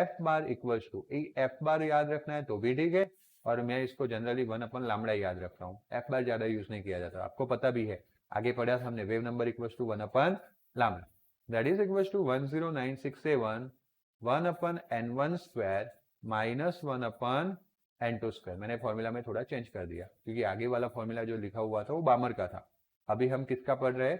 f bar equals to, f bar याद रखना है तो भी ठीक है, और मैं इसको जनरली 1/λ याद रख रहा हूँ। f bar ज्यादा यूज नहीं किया जाता, आपको पता भी है, आगे पढ़ा था हमने, wave number equals to 1/λ, that is equals to 10967 1/n1² minus 1/n2²। मैंने फॉर्मूला में थोड़ा चेंज कर दिया क्योंकि आगे वाला फॉर्मूला जो लिखा हुआ था वो बामर का था। अभी हम किसका पढ़ रहे हैं?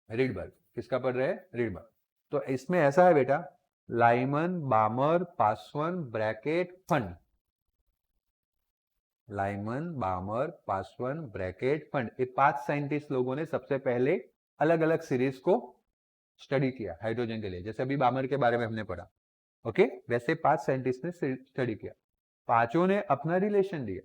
रीडबर्ग। किसका पढ़ रहे हैं? रीडबर्ग। तो इसमें ऐसा है बेटा, Lyman, बामर, Paswan, bracket, fund, Lyman, बामर, Paswan, bracket, fund, ये 5 साइंटिस्ट लोगों ने सबसे पहले अलग अलग सीरीज को स्टडी किया हाइड्रोजन के लिए। जैसे अभी बामर के बारे में हमने पढ़ा, ओके, वैसे 5 साइंटिस्ट ने स्टडी किया। पांचों ने अपना रिलेशन दिया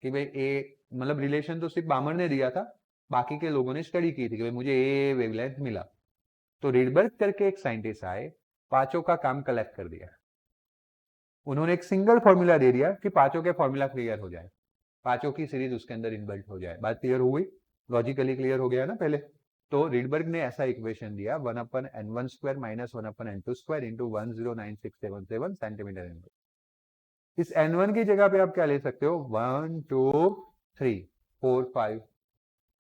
कि भाई ए, मतलब रिलेशन तो सिर्फ बामर ने दिया था, बाकी के लोगों ने स्टडी की थी कि भाई मुझे ए वेवलेंथ मिला। तो रीडबर्ग करके एक साइंटिस्ट आए, पांचों का काम कलेक्ट कर दिया। उन्होंने एक सिंगल फॉर्मूला दे दिया कि पांचों के फॉर्मूला क्लियर हो जाए, पांचों की सीरीज उसके अंदर इनबिल्ट हो जाए। बात क्लियर हुई? लॉजिकली क्लियर हो गया ना पहले? तो रीडबर्ग ने ऐसा इक्वेशन दिया 1/n1 square minus 1/n2 square into 109677 centimetre inverse. इस n1 की जगह पे आप क्या ले सकते हो? 1 2 3 4 5।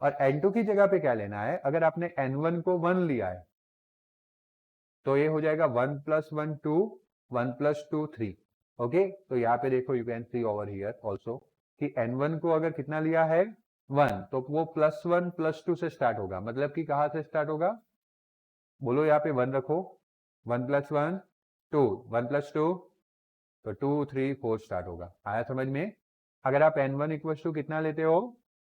और n2 की जगह पे क्या लेना है? अगर आपने n1 को 1 लिया है तो ये हो जाएगा 1 + 1 2, 1 + 2 3। ओके, तो यहाँ पे देखो, you can see over here also कि n1 को अगर कितना लिया है 1, तो वो +1 + 2 से स्टार्ट होगा। मतलब कि कहां से स्टार्ट होगा? बोलो, यहाँ पे 1 रखो, 1 + 1 2, 1 + 2 तो 2 3 4 स्टार्ट होगा। आया समझ में? अगर आप n1 = कितना लेते हो?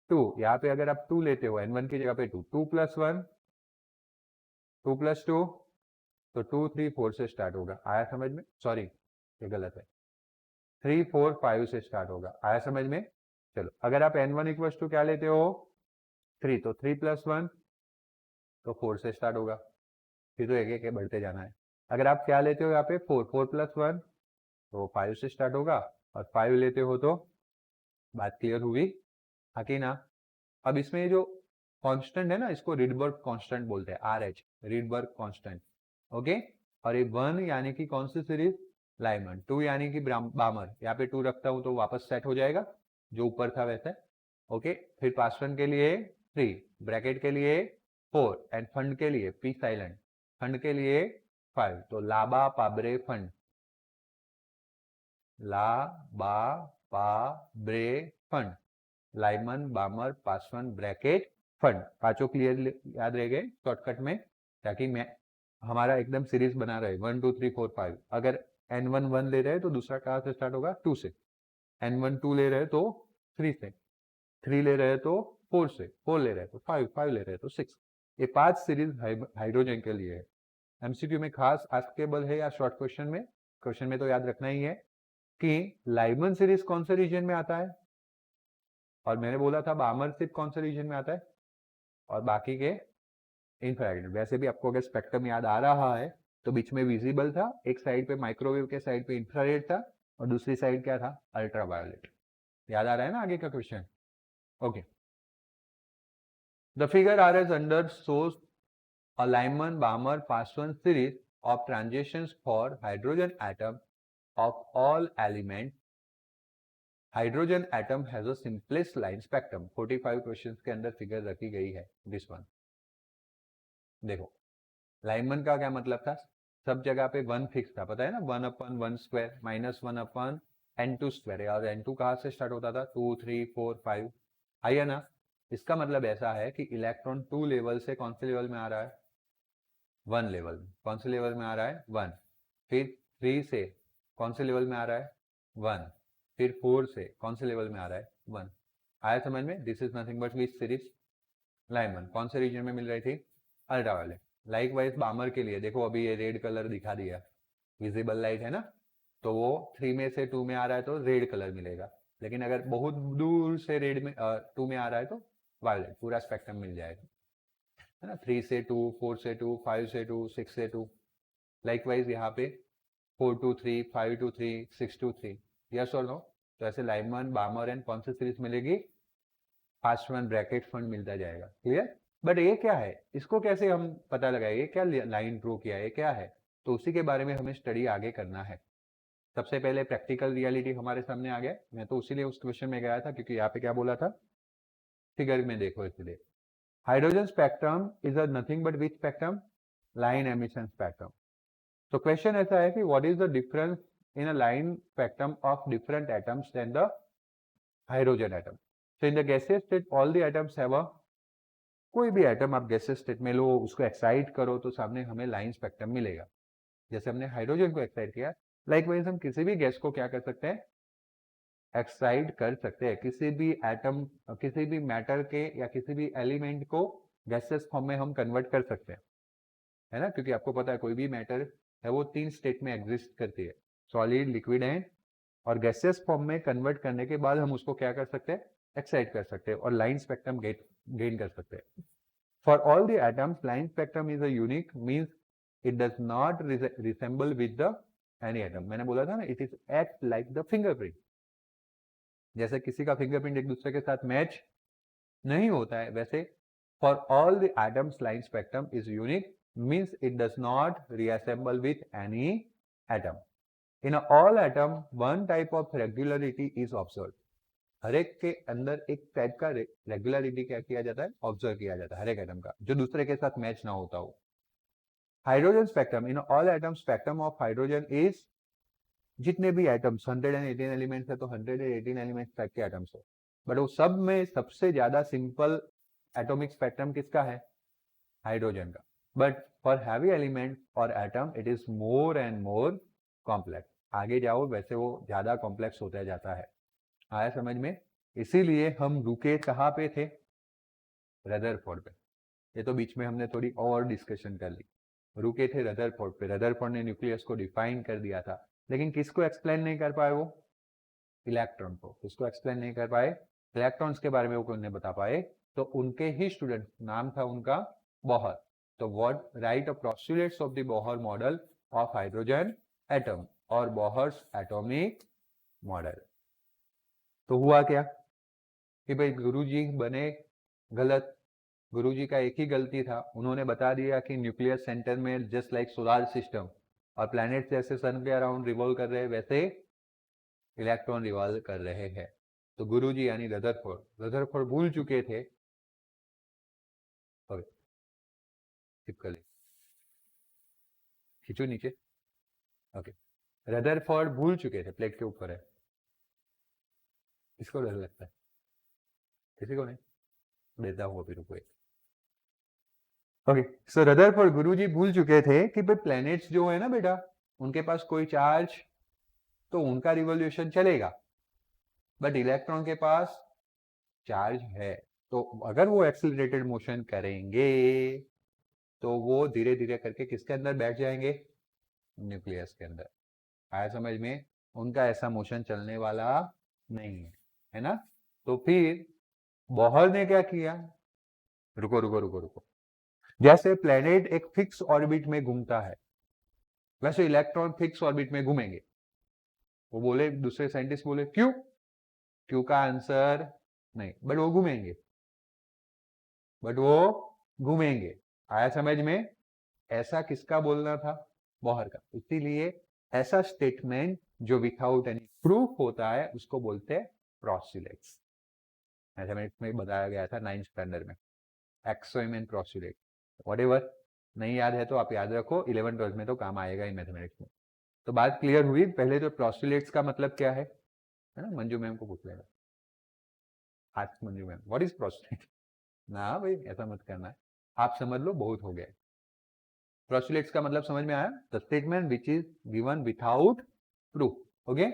2। यहाँ पे अगर आप 2 लेते हो n1 की जगह पे 2, 2 + 1 2 + 2 तो 2 3 4 से स्टार्ट होगा। आया समझ में? सॉरी, ये गलत है, 3 4 5 से स्टार्ट होगा। आया समझ में? चलो, अगर आप n1 = क्या लेते हो? 3, तो 3 + 1 तो 4 से स्टार्ट होगा। फिर तो एक एक बढ़ते जाना है। अगर आप क्या लेते हो यहाँ पे 4, 4 + 1 तो 5 से स्टार्ट होगा, और 5 लेते हो तो बात क्लियर हुई? हाँ कि ना? अब इसमें जो कांस्टेंट है ना, इसको रिडबर्ग कांस्टेंट बोलते हैं, RH, रिडबर्ग कांस्टेंट। ओके, और ये 1 यानी कि कौन सी सीरीज? लाइमन। 2 यानी कि बामर, यहाँ पे 2 रखता हूं तो वापस सेट हो जाएगा जो ऊपर था वैसे। ओके, फिर पासवन के लिए 3, ब्रैकेट के लिए 4, एंड फंड के लिए पी साइलेंट, फंड के लिए 5। तो लाबा पाब्रे फंड, ला बा पा ब्रे fund, Lyman, बामर, Paswan, bracket, fund. पांचों क्लियर याद रह गए शॉर्टकट में, ताकि मैं हमारा एकदम सीरीज बना रहे 1 2 3 4 5। अगर n1 1 ले रहे हैं तो दूसरा कहाँ से स्टार्ट होगा? 2 से। n1 2 ले रहे हैं तो 3 से, 3 ले रहे हैं तो 4 से, 4 ले रहे हैं तो 5, 5 ले रहे हैं तो 6। ये 5 सीरीज हाइड्रोजन के लिए है। एमसीक्यू में खास आस्केबल है या शॉर्ट क्वेश्चन में, क्वेश्चन में तो याद रखना ही है कि लाइमन सीरीज कौन से रीजन में आता है, और मैंने बोला था बामर सिर्फ कौन से रीजन में आता है, और बाकी के इंफ्रारेड। वैसे भी आपको अगर स्पेक्ट्रम याद आ रहा है तो बीच में विजिबल था, एक साइड पे माइक्रोवेव के साइड पे इंफ्रारेड था, और दूसरी साइड क्या था? अल्ट्रावायलेट। याद आ रहा है ना आगे का question? Okay, the figure are as under shows a Lyman-Balmer-Passon series of transitions for hydrogen atom of all elements. Hydrogen atom has a simplest line spectrum. 45 questions के अंदर फिगर रखी गई है दिस वन। देखो, लाइमन का क्या मतलब था? सब जगह पे 1 फिक्स था, पता है ना, 1/1 स्क्वायर माइनस 1/n2 स्क्वायर। और n2 कहाँ से स्टार्ट होता था? 2 3 4 5। आइए ना, इसका मतलब ऐसा है कि इलेक्ट्रॉन 2 लेवल से कौन से लेवल में आ रहा है? 1 लेवल में। कौन से लेवल में आ रहा है? 1। फिर 3 से कौन से लेवल में आ रहा है? 1। फिर 4 से कौन से लेवल में आ रहा है? 1। आया समझ में? This is nothing but which series? Lyman. कौन से रीजन में मिल रही थी? अल्ट्रावायलेट। लाइक वाइज बामर के लिए देखो, अभी ये रेड कलर दिखा दिया, विजिबल लाइट है ना, तो वो 3 में से 2 में आ रहा है तो रेड कलर मिलेगा। लेकिन अगर बहुत दूर से रेड में 2 में आ रहा है तो वायलेट, पूरा स्पेक्ट्रम मिल जाएगा, है ना। 3 से 2, 4 से 2, 5 से 2, 6 से 2। लाइकवाइज यहाँ पे 4 to 3, 5 to 3, 6 to 3। यस और नो? तो ऐसे लाइमन, बामर एंड कौन सी सीरीज मिलेगी? पासवन, ब्रैकेट, फंड मिलता जाएगा। क्लियर? बट ये क्या है? इसको कैसे हम पता लगाएंगे? क्या लाइन ड्रॉ किया है, क्या है? तो उसी के बारे में हमें स्टडी आगे करना है। सबसे पहले प्रैक्टिकल रियलिटी हमारे सामने आ गया। मैं तो उसीलिए उस क्वेश्चन में गया था, क्योंकि यहाँ पे क्या बोला था, फिगर में देखो इसलिए। Hydrogen spectrum is a nothing but which spectrum? Line emission spectrum. तो क्वेश्चन ऐसा है कि what is the difference in a line spectrum of different atoms than the hydrogen atom? So in the gaseous state all the atoms have a, कोई भी atom आप gases state में लो, उसको excite करो तो सामने हमें लाइन स्पेक्ट्रम मिलेगा। जैसे हमने हाइड्रोजन को एक्साइट किया, लाइकवाइज हम किसी भी गैस को क्या कर सकते हैं? एक्साइट कर सकते हैं। किसी भी एटम, किसी भी मैटर के या किसी भी एलिमेंट को गैसेस फॉर्म में हम कन्वर्ट कर सकते हैं, है ना, क्योंकि आपको पता है कोई भी मैटर है वो 3 स्टेट में एग्जिस्ट करती है, सॉलिड, लिक्विड एंड, और गैसेस फॉर्म में कन्वर्ट करने के बाद हम उसको क्या कर सकते हैं, एक्साइट कर सकते हैं और लाइन स्पेक्ट्रम गेन कर सकते हैं। For all the atoms line spectrum is a unique, means it does not resemble with the any atom. मैंने बोला था ना, it is act like the fingerprint. जैसे किसी का फिंगरप्रिंट एक दूसरे के साथ मैच नहीं होता है, वैसे for all the atoms line spectrum is unique, means it does not reassemble with any atom. In all atom one type of regularity is observe. हर एक के अंदर एक टाइप का रेगुलरिटी क्या किया जाता है, ऑब्जर्व किया जाता है हर एक एटम का, जो दूसरे के साथ मैच ना होता हो। Hydrogen spectrum, in all atom spectrum of hydrogen is, जितने भी एटम्स 118 एलिमेंट्स है तो 118 एलिमेंट्स टाइप के एटम्स है, बट वो सब में सबसे ज्यादा सिंपल एटॉमिक स्पेक्ट्रम किसका है, हाइड्रोजन का। बट फॉर हैवी एलिमेंट और atom it is more and more complex. आगे जाओ वैसे वो ज्यादा कॉम्प्लेक्स होता जाता है। आया समझ में? इसीलिए हम रुके कहाँ पे थे, रदरफोर्ड पे। ये तो बीच में हमने थोड़ी और डिस्कशन कर ली। रुके थे रदरफोर्ड पे। रदरफोर्ड ने न्यूक्लियस को डिफाइन कर दिया था, लेकिन किसको एक्सप्लेन नहीं कर पाए वो, इलेक्ट्रॉन को। किसको एक्सप्लेन नहीं कर पाए, इलेक्ट्रॉन्स के बारे में वो नहीं बता पाए, तो उनके ही स्टूडेंट, नाम था उनका बोहर। तो what right a postulates of the Bohr model of hydrogen atom और बोहर्स एटॉमिक मॉडल। तो हुआ क्या कि भाई गुरुजी बने गलत। गुरुजी का एक ही गलती था, उन्होंने बता दिया कि न्यूक्लियस सेंटर में जस्ट लाइक सोलर सिस्टम और प्लैनेट जैसे सन के अराउंड रिवॉल्व कर रहे हैं, वैसे इलेक्ट्रॉन रिवॉल्व कर रहे हैं। तो गुरुजी यानी रदरफोर्ड भूल चुके थे। खींचो नीचे। ओके, रदरफोर्ड भूल चुके थे, प्लेट के ऊपर है। इसको डर लगता है, किसी को नहीं देता हूँ अभी, रुको। ओके, सो रदरफोर्ड गुरुजी भूल चुके थे कि भाई प्लैनेट्स जो है ना बेटा, उनके पास कोई चार्ज, तो उनका रिवॉल्यूशन चलेगा, बट इलेक्ट्रॉन के पास चार्ज है। तो अगर वो एक्सीलरेटेड मोशन करेंगे तो वो धीरे धीरे करके किसके अंदर बैठ जाएंगे, न्यूक्लियस के अंदर। आया समझ में? उनका ऐसा मोशन चलने वाला नहीं है ना। तो फिर बोहर ने क्या किया, रुको रुको रुको रुको, जैसे प्लेनेट एक फिक्स ऑर्बिट में घूमता है, वैसे इलेक्ट्रॉन फिक्स ऑर्बिट में घूमेंगे। वो बोले, दूसरे साइंटिस्ट बोले क्यों, क्यों का आंसर नहीं, बट वो घूमेंगे, आया समझ में? ऐसा किसका बोलना था, बोहर का। इसीलिए ऐसा स्टेटमेंट जो विथआउट एनी प्रूफ होता है उसको बोलते हैं पोस्टुलेट्स। मैथमेटिक्स में बताया गया था 9th स्टैंडर्ड में, एक्सियोम एंड पोस्टुलेट। व्हाटएवर नहीं याद है तो आप याद रखो, 11th 12th में तो काम आएगा ही मैथमेटिक्स में। तो बात क्लियर हुई। पहले तो पोस्टुलेट्स का मतलब क्या है ना, मंजू मैम को पूछ लेगा। आज Manju ma'am, what is postulate? ना भाई ऐसा मत करना है, आप समझ लो, बहुत हो गया। पोस्टुलेट्स का मतलब समझ में आया, the statement which is given without proof. Okay,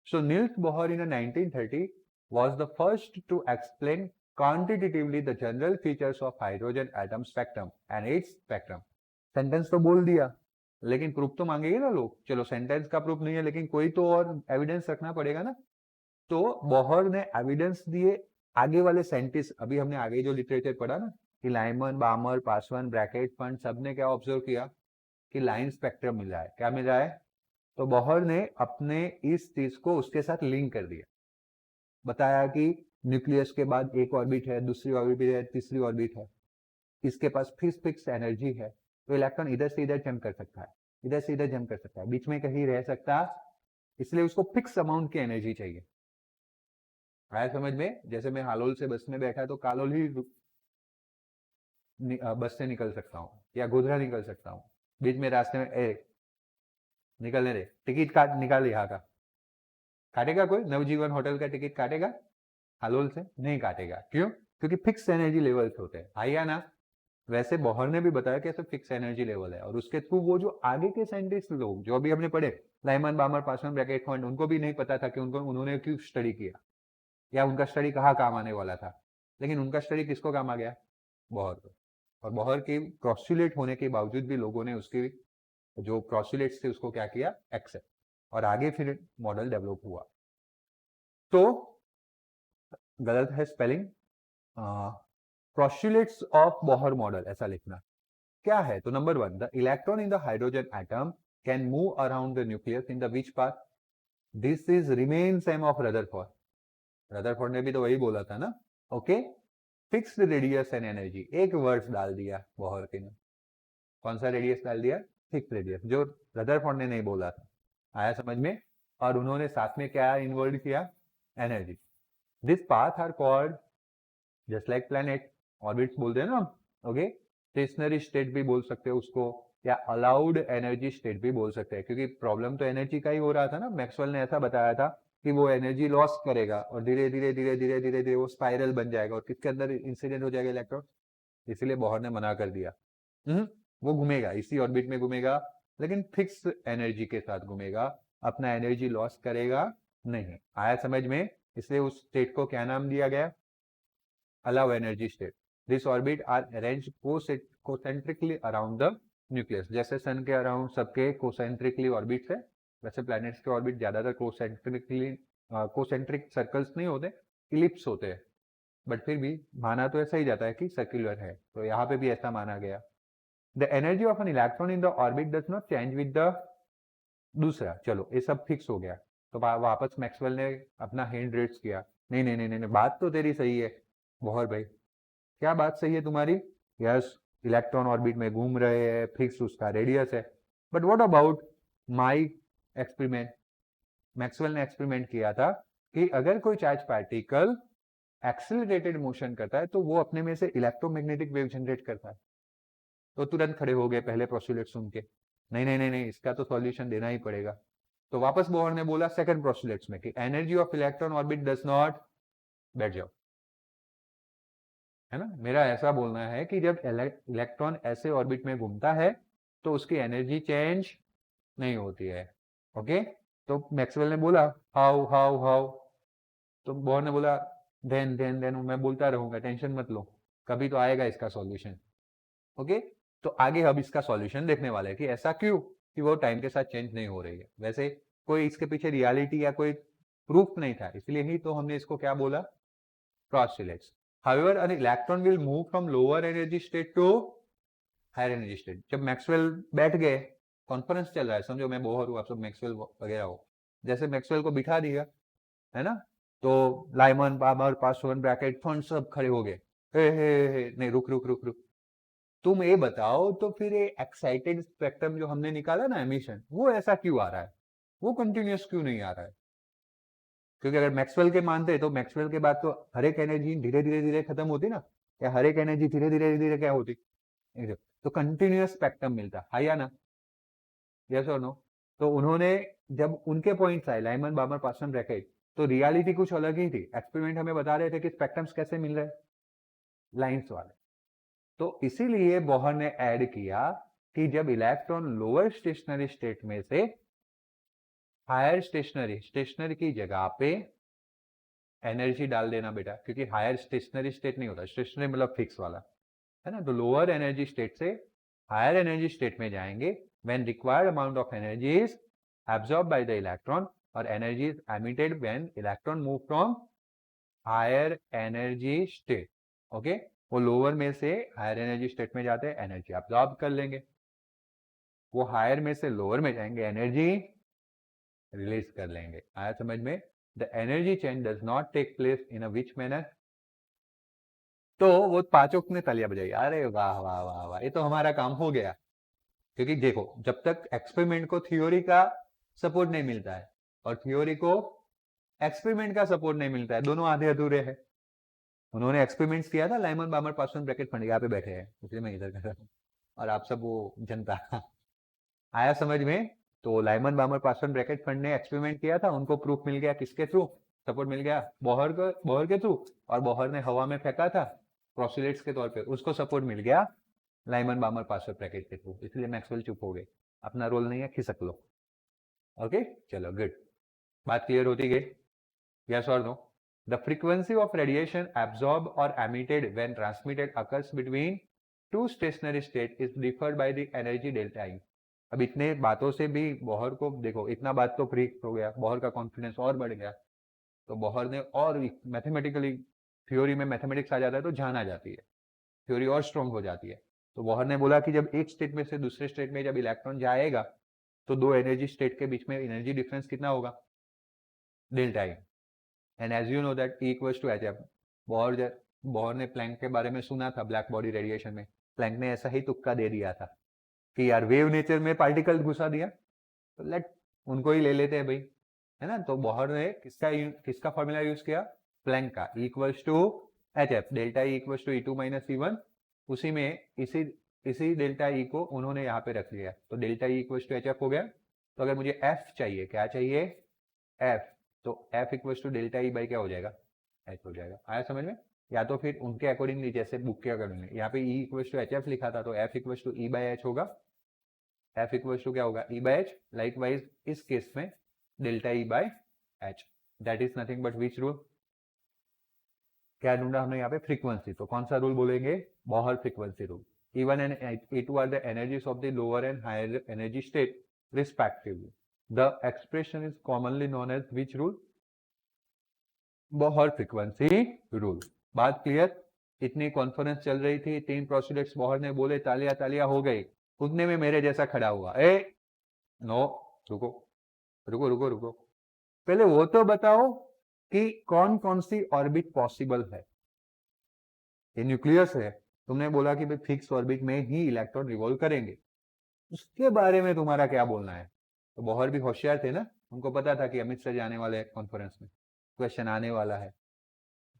so Niels Bohr in 1930 was the first to explain quantitatively the general features of hydrogen atom spectrum and its spectrum। Sentence तो बोल दिया, लेकिन प्रूफ तो मांगेंगे ना लोग। चलो सेंटेंस का प्रूफ नहीं है, लेकिन कोई तो और एविडेंस रखना पड़ेगा ना। तो बोहर ने एविडेंस दिए, आगे वाले साइंटिस्ट, अभी हमने आगे जो लिटरेचर पढ़ा ना, कि लाइमन, बामर, पासवान, ब्रैकेट, फंड, सबने क्या ऑब्जर्व किया कि लाइन स्पेक्ट्रम मिल रहा है। क्या मिल रहा है? तो बोहर ने अपने इस चीज को उसके साथ लिंक कर दिया, बताया कि न्यूक्लियस के बाद एक ऑर्बिट है, दूसरी ऑर्बिट है, तीसरी ऑर्बिट है, इसके पास फिक्स एनर्जी है, तो इलेक्ट्रॉन इधर से इधर जंप कर सकता है, इधर से इधर जंप कर सकता है, बीच में कहीं रह सकता, इसलिए उसको फिक्स अमाउंट की एनर्जी चाहिए। आया समझ में? जैसे मैं हालोल से बस में बैठा तो कालोल ही बस से निकल सकता हूँ या गोधरा निकल सकता हूँ, बीच में रास्ते में निकलने दे, टिकट काट, निकाल यहाँ का, काटेगा कोई? नवजीवन होटल का टिकट काटेगा? हालोल से नहीं काटेगा। क्यों? क्योंकि फिक्स एनर्जी लेवल्स होते हैं, आइया ना। वैसे बोहर ने भी बताया कि ऐसे फिक्स एनर्जी लेवल है, और उसके थ्रू वो जो आगे के साइंटिस्ट लोग जो अभी हमने पढ़े, लाइमन, बामर, पासवान, ब्रैकेट, फंड, उनको भी नहीं पता था कि उन्होंने क्यों स्टडी किया या उनका स्टडी कहाँ काम आने वाला था, लेकिन उनका स्टडी किसको काम आ गया? बोहर को। और बोहर के क्रॉस्युलेट होने के बावजूद भी लोगों ने उसके जो क्रॉस्युलेट्स थे उसको क्या किया? एक्सेप्ट, और आगे फिर मॉडल डेवलप हुआ। तो गलत है स्पेलिंग, क्रॉस्युलेट्स ऑफ बोहर मॉडल ऐसा लिखना। क्या है? तो number 1, the electron in the hydrogen atom can move around the nucleus in the which path? This is remain same of Rutherford. Rutherford ने भी तो वही बोला था ना। Okay, fix radius and energy, एक वर्ड्स डाल दिया बोहर के ने। कौन सा रेडियस डाल दिया? फिक्स रेडियस, जो रदरफोर्ड ने नहीं बोला था। आया समझ में? और उन्होंने साथ में क्या इन्वर्ट किया? Energy. This path are called just like planet, orbits बोलते हैं ना। ओके, स्टेशनरी स्टेट भी बोल सकते हो उसको, या अलाउड एनर्जी स्टेट भी बोल सकते हैं, क्योंकि प्रॉब्लम तो एनर्जी का ही हो रहा था ना। मैक्सवेल ने ऐसा बताया था कि वो एनर्जी लॉस करेगा और धीरे धीरे धीरे धीरे धीरे धीरे वो स्पाइरल बन जाएगा और किसके अंदर इंसिडेंट हो जाएगा? इलेक्ट्रॉन। इसीलिए बोहर ने मना कर दिया। वो घूमेगा, इसी ऑर्बिट में घूमेगा, लेकिन फिक्स एनर्जी के साथ घूमेगा, अपना एनर्जी लॉस करेगा नहीं। आया समझ में? इसलिए उस स्टेट को क्या नाम दिया गया? Allowed energy state. This orbit are arranged concentrically around the nucleus. जैसे सन के अराउंड सबके कोसेंट्रिकली ऑर्बिट्स है, वैसे प्लैनेट्स के ऑर्बिट ज्यादातर कोसेंट्रिक सर्कल्स नहीं होते, इलिप्स होते हैं, बट फिर भी माना तो ऐसा ही जाता है कि सर्कुलर है, तो यहाँ पे भी ऐसा माना गया। The energy of an electron in the orbit does not change with the दूसरा। चलो ये सब फिक्स हो गया, तो वापस मैक्सवेल ने अपना हैंड रेट्स किया। नहीं नहीं नहीं नहीं, बात तो तेरी सही है बोहर भाई। क्या बात सही है तुम्हारी? यस, इलेक्ट्रॉन ऑर्बिट में घूम रहे हैं, फिक्स उसका रेडियस है, but what about my experiment? Maxwell ने एक्सपेरिमेंट किया था कि अगर कोई चार्ज पार्टिकल एक्सेलरेटेड मोशन करता है तो वो अपने में से इलेक्ट्रोमैग्नेटिक वेव जनरेट करता है। तो तुरंत खड़े हो गए पहले पोस्टुलेट सुन के, नहीं नहीं नहीं नहीं, इसका तो सॉल्यूशन देना ही पड़ेगा। तो वापस बोहर ने बोला सेकंड पोस्टुलेट्स में कि energy of electron orbit does not, बैठ जाओ, है ना। मेरा ऐसा बोलना है कि जब इलेक्ट्रॉन ऐसे ऑर्बिट में घूमता है तो उसकी एनर्जी चेंज नहीं होती है। ओके, तो मैक्सवेल ने बोला हाउ हाउ हाउ, तो बोहर ने बोला देन मैं बोलता रहूंगा, टेंशन मत लो, कभी तो आएगा इसका सॉल्यूशन। ओके, तो आगे अब इसका सॉल्यूशन देखने वाले हैं कि ऐसा क्यों कि वो टाइम के साथ चेंज नहीं हो रही है। वैसे कोई इसके पीछे रियलिटी या कोई प्रूफ नहीं था, इसलिए ही तो हमने इसको क्या बोला? क्रॉस्युलेट्स। However, an electron will move from lower energy state to higher energy state. जब मैक्सवेल बैठ गए, कॉन्फ्रेंस चल रहा है, समझो मैं बोहर हूँ, आप सब मैक्सवेल वगैरह हो, जैसे मैक्सवेल को बिठा दिया है ना, तो लाइमन, बामर, पासवान, ब्रैकेट, फंड सब खड़े हो गए, हे नहीं, रुक रुक रुक रुक, तुम ये बताओ तो फिर ये एक्साइटेड स्पेक्ट्रम जो हमने निकाला ना एमिशन, वो ऐसा क्यों आ रहा है? वो कंटिन्यूअस क्यों नहीं आ रहा है? क्योंकि अगर मैक्सवेल के मानते तो मैक्सवेल के बाद तो हर एक एनर्जी धीरे धीरे धीरे खत्म होती ना, या हर एक एनर्जी धीरे धीरे धीरे क्या होती? तो कंटिन्यूअस स्पेक्ट्रम मिलता है या ना? यस और नो? तो उन्होंने जब उनके पॉइंट्स आए, लाइमन, बामर, पासवान, ब्रैकेट, तो रियलिटी कुछ अलग ही थी। एक्सपेरिमेंट हमें बता रहे थे कि स्पेक्ट्रम्स कैसे मिल रहे हैं, लाइंस वाले। तो इसीलिए बोहर ने ऐड किया कि जब इलेक्ट्रॉन लोअर स्टेशनरी स्टेट में से हायर स्टेशनरी की जगह पे एनर्जी डाल देना बेटा, क्योंकि हायर स्टेशनरी स्टेट नहीं होता, स्टेशनरी मतलब फिक्स वाला, है ना। तो लोअर एनर्जी स्टेट से हायर एनर्जी स्टेट में जाएंगे when required amount of energy is absorb by the electron, और energy is emitted when electron move from higher energy state. Okay, वो लोअर में से हायर एनर्जी स्टेट में जाते हैं, एनर्जी एब्सॉर्ब कर लेंगे, वो हायर में से लोअर में जाएंगे, एनर्जी रिलीज कर लेंगे। आया समझ में? The energy change does not take place in a which manner? तो वो पांचों ने तालियां बजाई, अरे वाह वाह वाह वाह, ये तो हमारा काम हो गया। क्योंकि देखो, जब तक एक्सपेरिमेंट को थ्योरी का सपोर्ट नहीं मिलता है और थ्योरी को एक्सपेरिमेंट का सपोर्ट नहीं मिलता है, दोनों आधे अधूरे हैं। उन्होंने एक्सपेरिमेंट्स किया था, लाइमन, बामर, पासवान, ब्रैकेट, फंड, यहाँ पे बैठे हैं, इसलिए मैं इधर कर रहा हूँ और आप सब वो जनता। आया समझ में? तो लाइमन, बामर, पासवान, ब्रैकेट, फंड ने एक्सपेरिमेंट किया था, उनको प्रूफ मिल गया, किसके थ्रू सपोर्ट मिल गया? बोहर के थ्रू, और बोहर ने हवा में फेंका था क्रॉस्युलेट्स के तौर पे, उसको सपोर्ट मिल गया लाइमन बामर पासवर्ड ब्रैकेट के थ्रू, इसलिए मैक्सवेल चुप हो गए, अपना रोल नहीं है, खिसक लो। ओके, चलो गुड, बात क्लियर होती गई, यस और no? The frequency of radiation absorb और emitted when transmitted occurs between two stationary state is differed by the energy delta E. अब इतने बातों से भी बोहर को देखो, इतना बात तो फ्री हो गया, बोहर का कॉन्फिडेंस और बढ़ गया, तो बोहर ने और मैथमेटिकली, थ्योरी में मैथमेटिक्स आ जाता है तो जान आ जाती है, थ्योरी और स्ट्रॉन्ग हो जाती है। तो बोहर ने बोला कि जब एक स्टेट में से दूसरे स्टेट में जब इलेक्ट्रॉन जाएगा तो दो एनर्जी स्टेट के बीच में एनर्जी डिफरेंस कितना होगा, delta E. And as you know that E equals to H F. Bohr ने प्लैंक के बारे में सुना था ब्लैक बॉडी रेडिएशन में, प्लैंक ने ऐसा ही तुक्का दे दिया था कि यार वेव नेचर में पार्टिकल घुसा दिया, तो लेट उनको ही ले लेते हैं भाई, है ना। तो बोहर ने किसका फॉर्मूला यूज किया, प्लैंक का, E equals to H F, delta E equals to E2 minus E1। उसी में इसी डेल्टा ई को उन्होंने यहाँ पे रख लिया, तो delta E equals to H F हो गया। तो अगर मुझे एफ चाहिए, क्या चाहिए, एफ, तो F equals to delta E by क्या हो जाएगा, एच हो जाएगा। आया समझ में? या तो फिर उनके अकॉर्डिंगली जैसे बुक के अकॉर्डिंगली, यहाँ पे E equals to H F लिखा था तो F equals to E by H होगा, एफ इक्वल्स टू क्या होगा, ई बाई एच। लाइकवाइज इस केस में delta E by H, that is nothing but which rule, क्या ढूंढा हमने यहाँ पे, फ्रीक्वेंसी। तो कौन सा रूल बोलेंगे, Bohr frequency rule. E1 and E2 are the energies of the lower and higher energy state respectively. The expression is commonly known as which rule, Bohr frequency rule. बात क्लियर? इतनी conference चल रही थी, 3 प्रोसीडेंट्स Bohr ने बोले, तालियां तालियां हो गई, उतने में मेरे जैसा खड़ा हुआ, ए नो, रुको रुको रुको रुको, पहले वो तो बताओ कि कौन कौन सी ऑर्बिट पॉसिबल है। ये न्यूक्लियस है, तुमने बोला कि भाई फिक्स ऑर्बिट में ही इलेक्ट्रॉन रिवॉल्व करेंगे, उसके बारे में तुम्हारा क्या बोलना है। तो बोहर भी होशियार थे ना, उनको पता था कि अमित सर जाने वाले कॉन्फ्रेंस में, क्वेश्चन आने वाला है,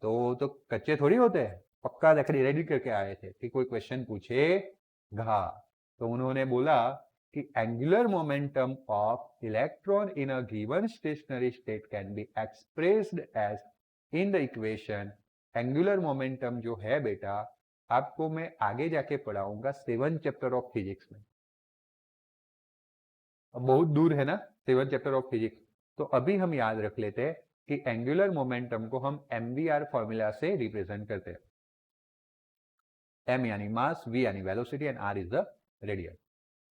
तो कच्चे थोड़ी होते हैं, पक्का लकड़ी रेडी करके आए थे कि कोई क्वेश्चन पूछेगा। तो उन्होंने बोला कि angular momentum of electron in a given stationary state can be expressed as in the equation. Angular momentum जो है बेटा, आपको मैं आगे जाके पढ़ाऊंगा 7th चैप्टर ऑफ फिजिक्स में, अब बहुत दूर है ना 7th चैप्टर ऑफ फिजिक्स, तो अभी हम याद रख लेते हैं कि एंगुलर मोमेंटम को हम MVR फॉर्मूला से रिप्रेजेंट करते हैं। M यानी मास, V यानी velocity and R is the radius.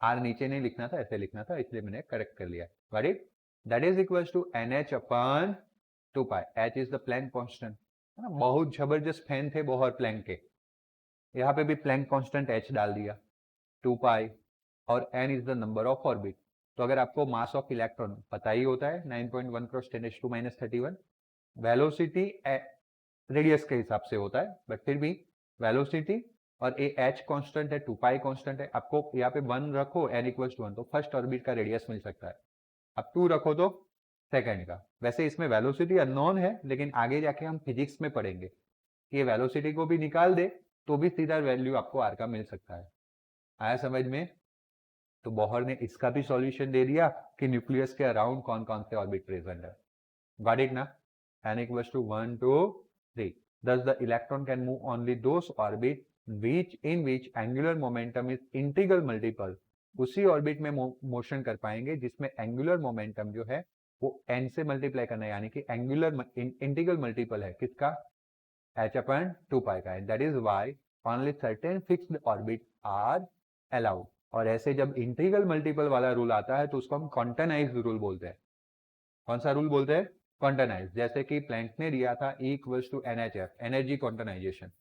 R नीचे नहीं लिखना था, ऐसे लिखना था, इसलिए मैंने करेक्ट कर लिया। Got it? That is equals to NH upon 2 pi. H is the Planck constant, है ना। बहुत जबरदस्त फैन थे बोहर प्लैंक के, यहाँ पे भी प्लैंक कांस्टेंट H डाल दिया, 2 पाई, और N is the number of orbit. तो अगर आपको मास ऑफ इलेक्ट्रॉन पता ही होता है 9.1 क्रॉस 10⁻⁻31, वेलोसिटी रेडियस के हिसाब से होता है, बट फिर भी वेलोसिटी और ये H कांस्टेंट है, 2 पाई कांस्टेंट है, आपको यहाँ पे 1 रखो, N इक्वल्स टू 1, तो फर्स्ट ऑर्बिट का रेडियस मिल सकता है। अब 2 रखो तो सेकंड का। वैसे इसमें वेलोसिटी अननोन है, लेकिन आगे जाके हम फिजिक्स में पढ़ेंगे कि ये वेलोसिटी को भी निकाल दे तो भी सीधा वैल्यू आपको R का मिल सकता है। आया समझ में? तो बोहर ने इसका भी सॉल्यूशन दे दिया कि न्यूक्लियस के अराउंड कौन कौन से ऑर्बिट प्रेजेंट है। गॉट इट ना? N equals to 1 2 3। Thus the electron can move only those orbit in which angular momentum is integral multiple। उसी ऑर्बिट में मोशन कर पाएंगे जिसमें एंगुलर मोमेंटम जो है वो n से मल्टीप्लाई करना है, यानी कि एंगुलर इंटीग्रल मल्टीपल है किसका, h अपॉन 2 पाई का। That is why only certain fixed orbit are allowed. और ऐसे जब इंटीग्रल मल्टीपल वाला रूल आता है तो उसको हम क्वांटाइज्ड रूल बोलते हैं। कौन सा रूल बोलते हैं, क्वांटाइज्ड। जैसे कि प्लैंक ने दिया था E equals to NHF, energy quantization,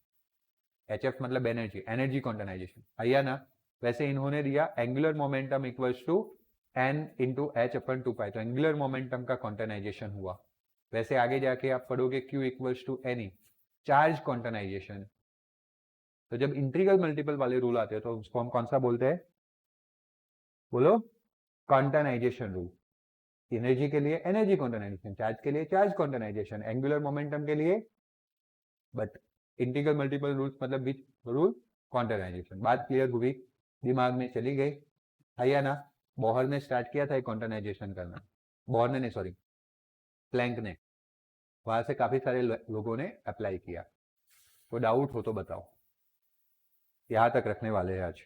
HF मतलब एनर्जी, एनर्जी क्वांटाइजेशन, आया ना। वैसे इन्होंने दिया angular momentum equals to N into H upon 2 pi, तो एंगुलर मोमेंटम का क्वांटाइजेशन हुआ। वैसे आगे जाके आप पढ़ोगे Q equals to NE, charge quantization. तो जब इंटीग्रल मल्टीपल वाले रूल आते हैं तो उसको हम कौन सा बोलते हैं, बोलो, क्वांटाइजेशन रूल। एनर्जी के लिए एनर्जी क्वांटाइजेशन, चार्ज के लिए चार्ज क्वांटाइजेशन, एंगुलर मोमेंटम के लिए, बट इंटीग्रल मल्टीपल रूल्स मतलब विच रूल, क्वांटाइजेशन। बात क्लियर हुई, दिमाग में चली गई, है या ना। बोहर ने स्टार्ट किया था क्वांटाइजेशन करना, बोहर ने नहीं, सॉरी, प्लैंक ने, वहां से काफी सारे लोगों ने अप्लाई किया। कोई डाउट हो तो बताओ। यहाँ तक रखने वाले हैं आज।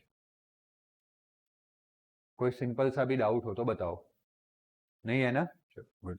कोई सिंपल सा भी डाउट हो तो बताओ, नहीं है ना? गुड।